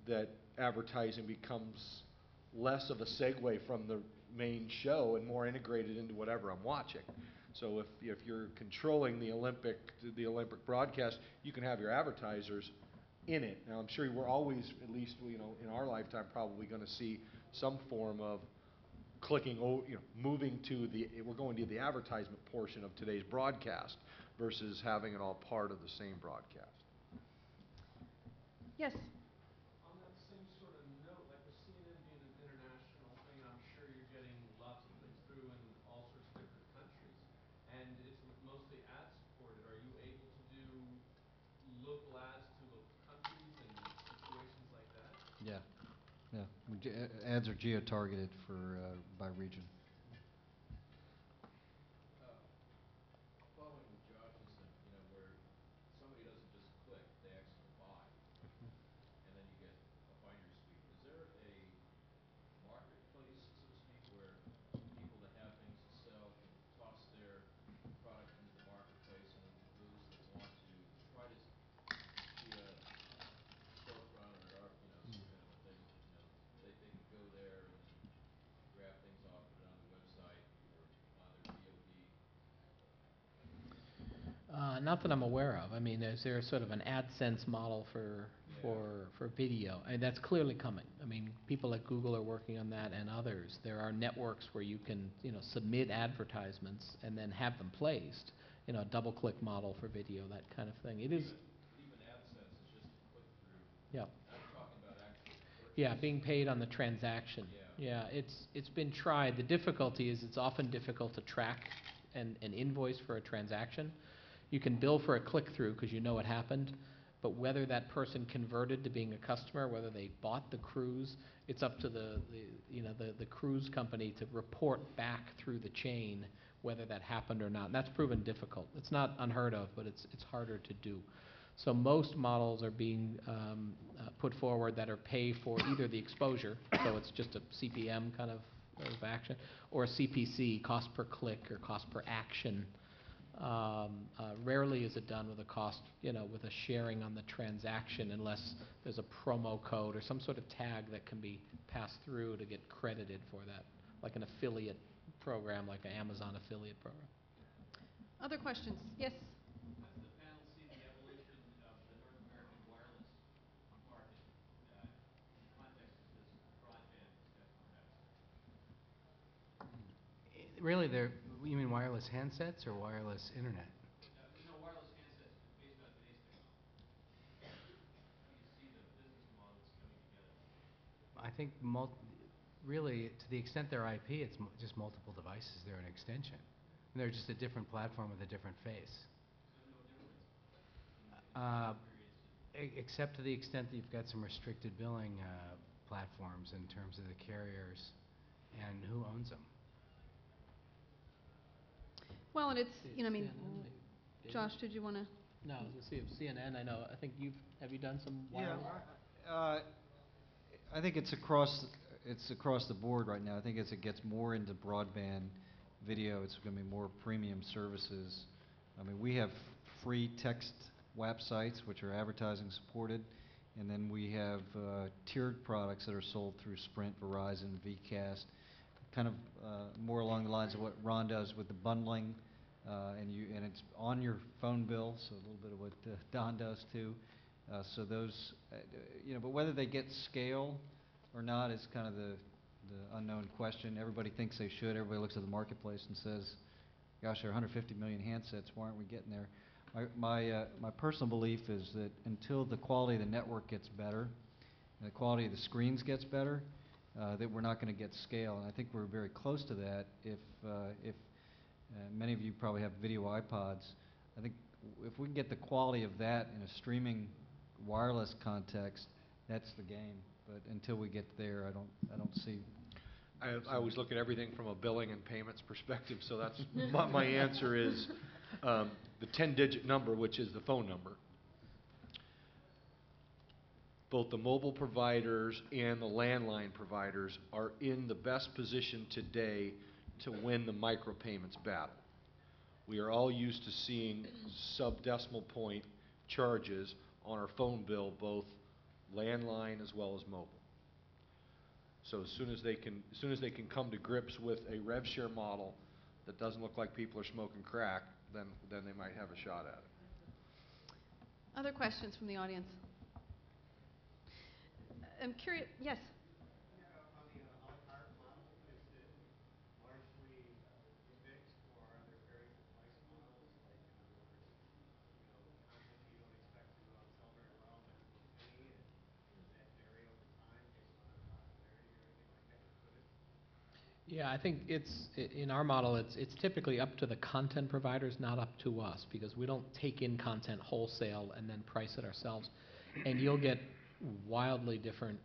that advertising becomes less of a segue from the main show and more integrated into whatever I'm watching. So if you're controlling the Olympic broadcast, you can have your advertisers in it. Now I'm sure we're always, at least in our lifetime, probably going to see some form of clicking, moving to we're going to the advertisement portion of today's broadcast versus having it all part of the same broadcast. Yes. On that same sort of note, like with CNN being an international thing, I'm sure you're getting lots of click-through in all sorts of different countries, and it's mostly ad supported. Are you able to do local ads to local countries and situations like that? Yeah. Ads are geo-targeted by region. Following with Josh's, where somebody doesn't just click, they actually buy, and then you get a binary suite. Is there a marketplace, so to speak, where people that have things to sell can toss their product into the marketplace, and those that want to try to see a storefront or some kind of a thing, they can go there and then grab things off, put it on the website or on their VOD? Not that I'm aware of. I mean, is there sort of an AdSense model for video? And that's clearly coming. I mean, people at Google are working on that, and others. There are networks where you can, submit advertisements and then have them placed. A double-click model for video, that kind of thing. It is. Even AdSense is just a click-through. Yeah. I'm talking about actual purchase. Yeah, being paid on the transaction. Yeah, it's been tried. The difficulty is it's often difficult to track an invoice for a transaction. You can bill for a click-through because you know it happened, but whether that person converted to being a customer, whether they bought the cruise, it's up to the cruise company to report back through the chain whether that happened or not. And that's proven difficult. It's not unheard of, but it's harder to do. So most models are being put forward that are pay for either the exposure, so it's just a CPM kind of action, or a CPC, cost per click or cost per action. Rarely is it done with a cost, with a sharing on the transaction, unless there's a promo code or some sort of tag that can be passed through to get credited for that, like an affiliate program, like an Amazon affiliate program. Other questions? Yes? How does the panel see the evolution of the North American wireless market in the context of this broadband discussion we're having? Really, you mean wireless handsets or wireless internet? No, wireless handsets based on today's technology. How do you see the business models coming together? I think really, to the extent they're IP, it's just multiple devices. They're an extension. And they're just a different platform with a different face. So no difference Except to the extent that you've got some restricted billing platforms in terms of the carriers and who owns them. Well, and it's, CNN maybe. Josh, did you want to? No, I was going to see if CNN, I know, I think have you done some wireless? Yeah, I think it's across the board right now. I think as it gets more into broadband video, it's going to be more premium services. I mean, we have free text websites, which are advertising supported, and then we have tiered products that are sold through Sprint, Verizon, Vcast, kind of more along the lines of what Ron does with the bundling, and it's on your phone bill, so a little bit of what Don does too. So those, but whether they get scale or not is kind of the unknown question. Everybody thinks they should. Everybody looks at the marketplace and says, gosh, there are 150 million handsets. Why aren't we getting there? My personal belief is that until the quality of the network gets better, and the quality of the screens gets better, that we're not going to get scale. And I think we're very close to that. If many of you probably have video iPods, I think if we can get the quality of that in a streaming wireless context, that's the game. But until we get there, I don't see. I always look at everything from a billing and payments perspective, so that's my answer is the 10-digit number, which is the phone number. Both the mobile providers and the landline providers are in the best position today to win the micropayments battle. We are all used to seeing sub-decimal point charges on our phone bill, both landline as well as mobile. So as soon as they can come to grips with a rev share model that doesn't look like people are smoking crack, then they might have a shot at it. Other questions from the audience? I'm curious. Yes. On the a la carte model, is it largely fixed, or are there very precise models? Like, in other words, content you don't expect to sell very well might be a penny, and does that vary over time based on popularity or anything like that, or could it? Yeah, I think in our model, it's typically up to the content providers, not up to us, because we don't take in content wholesale and then price it ourselves. And you'll get wildly different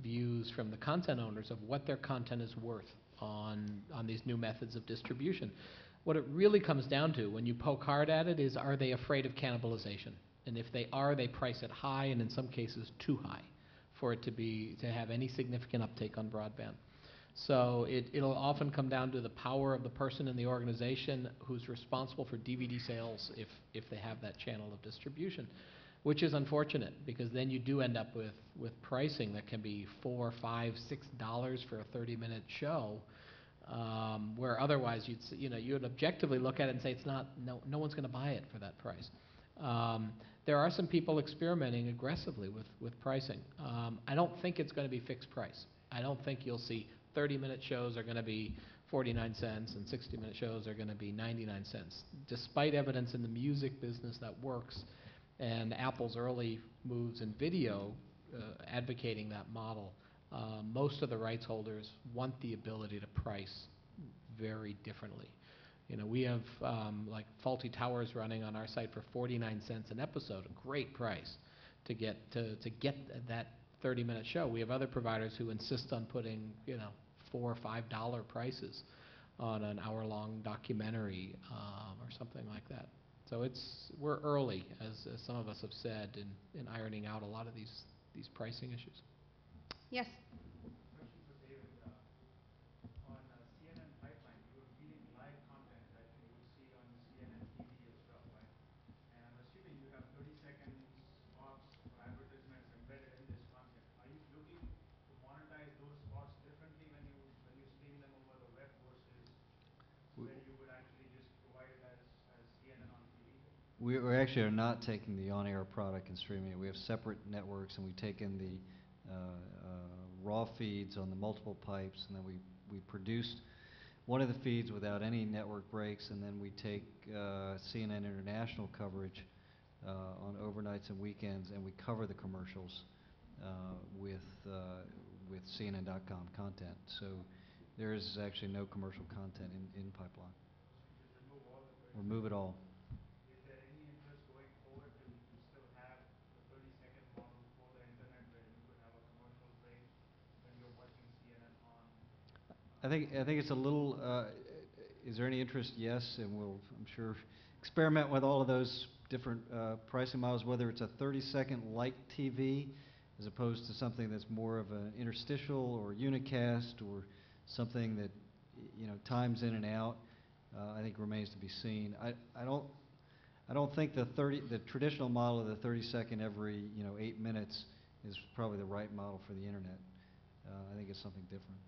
views from the content owners of what their content is worth on these new methods of distribution. What it really comes down to when you poke hard at it is, are they afraid of cannibalization? And if they are, they price it high, and in some cases too high, for it to have any significant uptake on broadband. So it'll often come down to the power of the person in the organization who's responsible for DVD sales if they have that channel of distribution, which is unfortunate, because then you do end up with pricing that can be $4, $5, $6 for a 30-minute show, where otherwise you'd objectively look at it and say no one's going to buy it for that price. There are some people experimenting aggressively with pricing. I don't think it's going to be fixed price. I don't think you'll see 30-minute shows are going to be 49 cents and 60-minute shows are going to be 99 cents. Despite evidence in the music business that works, and Apple's early moves in video advocating that model, most of the rights holders want the ability to price very differently. We have like Faulty Towers running on our site for 49 cents an episode, a great price to get that 30-minute show. We have other providers who insist on putting $4 or $5 prices on an hour-long documentary or something like that. So we're early, as some of us have said, in ironing out a lot of these pricing issues. Yes. Question for David. On CNN Pipeline, you were feeding live content that you would see on CNN TV and stuff, right? And I'm assuming you have 30-second spots for advertisements embedded in this content. Are you looking to monetize those spots differently when you stream them over the web versus when you would actually just provide it as CNN on TV? We actually are not taking the on-air product and streaming it. We have separate networks, and we take in the raw feeds on the multiple pipes, and then we produce one of the feeds without any network breaks, and then we take CNN International coverage on overnights and weekends, and we cover the commercials with CNN.com content. So there is actually no commercial content in Pipeline. Remove it all. Is there any interest going forward to still have the 30-second model for the internet where you could have a commercial break when you're watching CNN on? I think it's a little. Is there any interest? Yes, and we'll, I'm sure, experiment with all of those different pricing models. Whether it's a 30-second light TV, as opposed to something that's more of an interstitial or unicast, or something that times in and out. I think remains to be seen. I don't think the traditional model of the 30-second every 8 minutes is probably the right model for the internet. I think it's something different.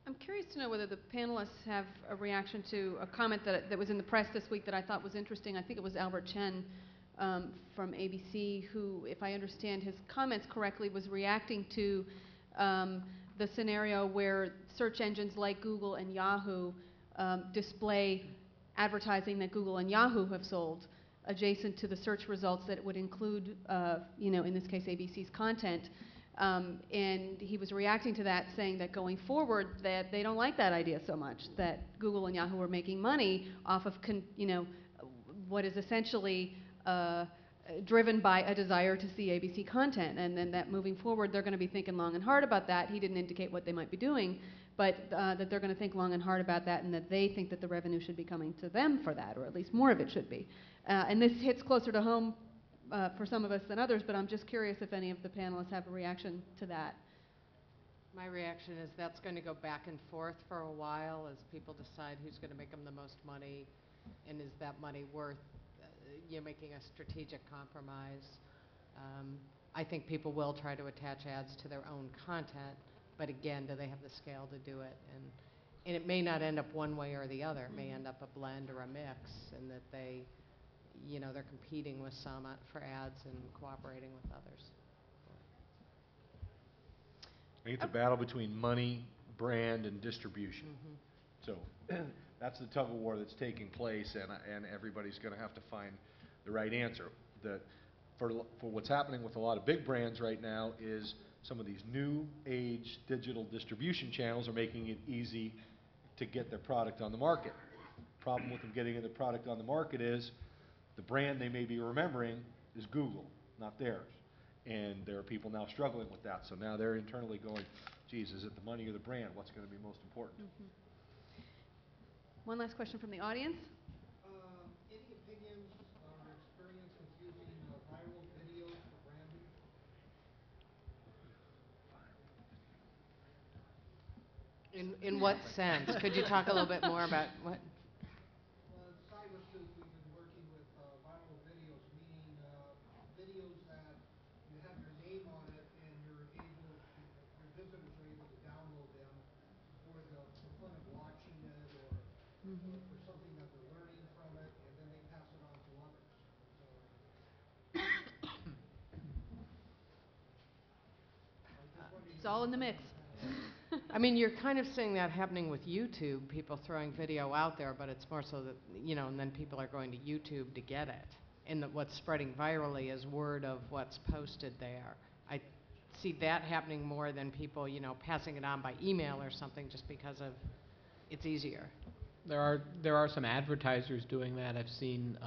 I'm curious to know whether the panelists have a reaction to a comment that was in the press this week that I thought was interesting. I think it was Albert Chen from ABC who, if I understand his comments correctly, was reacting to the scenario where search engines like Google and Yahoo display advertising that Google and Yahoo have sold adjacent to the search results that would include, in this case, ABC's content. And he was reacting to that, saying that going forward, that they don't like that idea so much, that Google and Yahoo are making money off of, what is essentially driven by a desire to see ABC content, and then that moving forward, they're going to be thinking long and hard about that. He didn't indicate what they might be doing, but that they're going to think long and hard about that, and that they think that the revenue should be coming to them for that, or at least more of it should be. And this hits closer to home for some of us than others, but I'm just curious if any of the panelists have a reaction to that. My reaction is that's going to go back and forth for a while as people decide who's going to make them the most money, and is that money worth making a strategic compromise. I think people will try to attach ads to their own content, but again, do they have the scale to do it? And it may not end up one way or the other. It may end up a blend or a mix, and that they're competing with some for ads and cooperating with others. I think it's a battle between money, brand, and distribution. So that's the tug of war that's taking place, and everybody's going to have to find the right answer. For what's happening with a lot of big brands right now is some of these new age digital distribution channels are making it easy to get their product on the market. Problem with them getting the product on the market is the brand they may be remembering is Google, not theirs. And there are people now struggling with that. So now they're internally going, geez, is it the money or the brand? What's going to be most important? One last question from the audience. Any opinions or experience with using viral videos for branding? In what sense? Could you talk a little bit more about what? Well, at CyberSoup, we've been working with viral videos, meaning videos that you have your name on it and your visitors are able to download them for fun of watching it or for something that they're learning from it, and then they pass it on to others. It's all in the mix. I mean, you're kind of seeing that happening with YouTube, people throwing video out there, but it's more so that, and then people are going to YouTube to get it. And that what's spreading virally is word of what's posted there. I see that happening more than people, passing it on by email or something just because of it's easier. There are some advertisers doing that. I've seen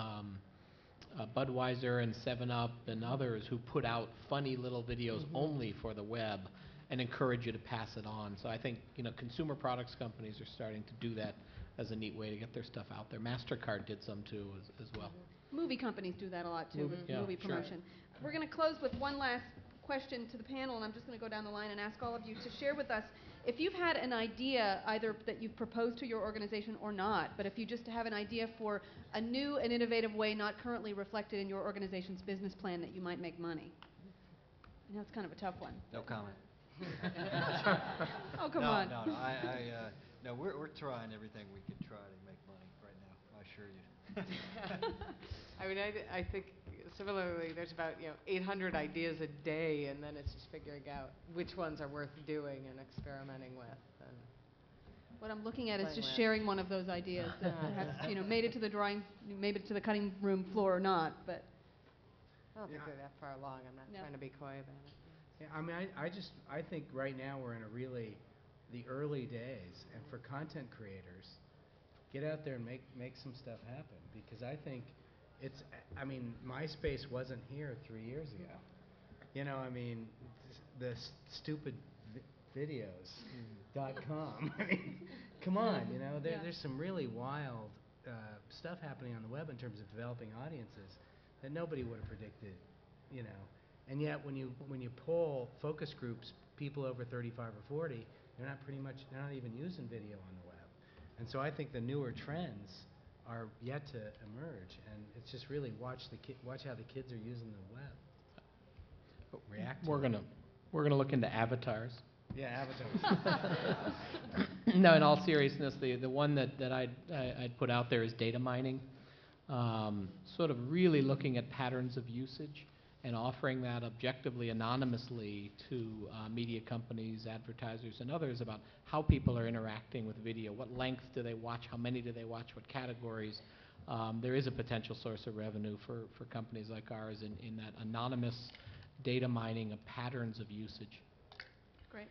Budweiser and 7-Up and others who put out funny little videos only for the web and encourage you to pass it on. So I think consumer products companies are starting to do that as a neat way to get their stuff out there. MasterCard did some too as well. Movie companies do that a lot too, with movie promotion. Sure. We're going to close with one last question to the panel, and I'm just going to go down the line and ask all of you to share with us if you've had an idea, either that you've proposed to your organization or not, but if you just have an idea for a new and innovative way not currently reflected in your organization's business plan that you might make money. I know it's kind of a tough one. No comment. Oh, come on. No, we're trying everything we can try to make money right now, I assure you. I mean, I think similarly, there's about 800 ideas a day, and then it's just figuring out which ones are worth doing and experimenting with. And what I'm looking at is just sharing one of those ideas that perhaps made it to the cutting room floor or not. But I don't think they're that far along. I'm not trying to be coy about it. Yeah, I mean, I think right now we're in the early days, and for content creators, get out there and make some stuff happen, because I think MySpace wasn't here 3 years ago. I mean, the stupid videos.com. I mean, come on, there's some really wild stuff happening on the web in terms of developing audiences that nobody would have predicted, And yet, when you poll focus groups, people over 35 or 40, they're not even using video on the web. And so I think the newer trends are yet to emerge, and it's just really watch how the kids are using the web. React. We're gonna look into avatars. Yeah, avatars. No, in all seriousness, the one that I'd put out there is data mining. Sort of really looking at patterns of usage and offering that objectively, anonymously to media companies, advertisers, and others about how people are interacting with video. What length do they watch? How many do they watch? What categories? there is a potential source of revenue for companies like ours in that anonymous data mining of patterns of usage. Great.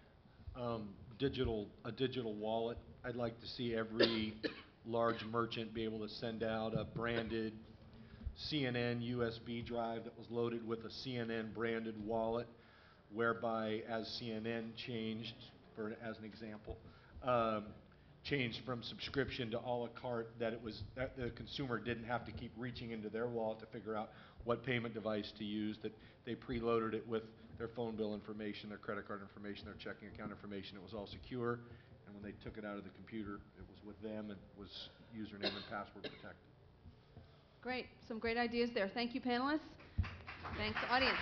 A digital wallet. I'd like to see every large merchant be able to send out a branded CNN USB drive that was loaded with a CNN branded wallet, whereby as CNN changed, as an example, changed from subscription to a la carte, that the consumer didn't have to keep reaching into their wallet to figure out what payment device to use, that they preloaded it with their phone bill information, their credit card information, their checking account information. It was all secure, and when they took it out of the computer, it was with them and was username and password protected. Great. Some great ideas there. Thank you, panelists. Thanks, audience.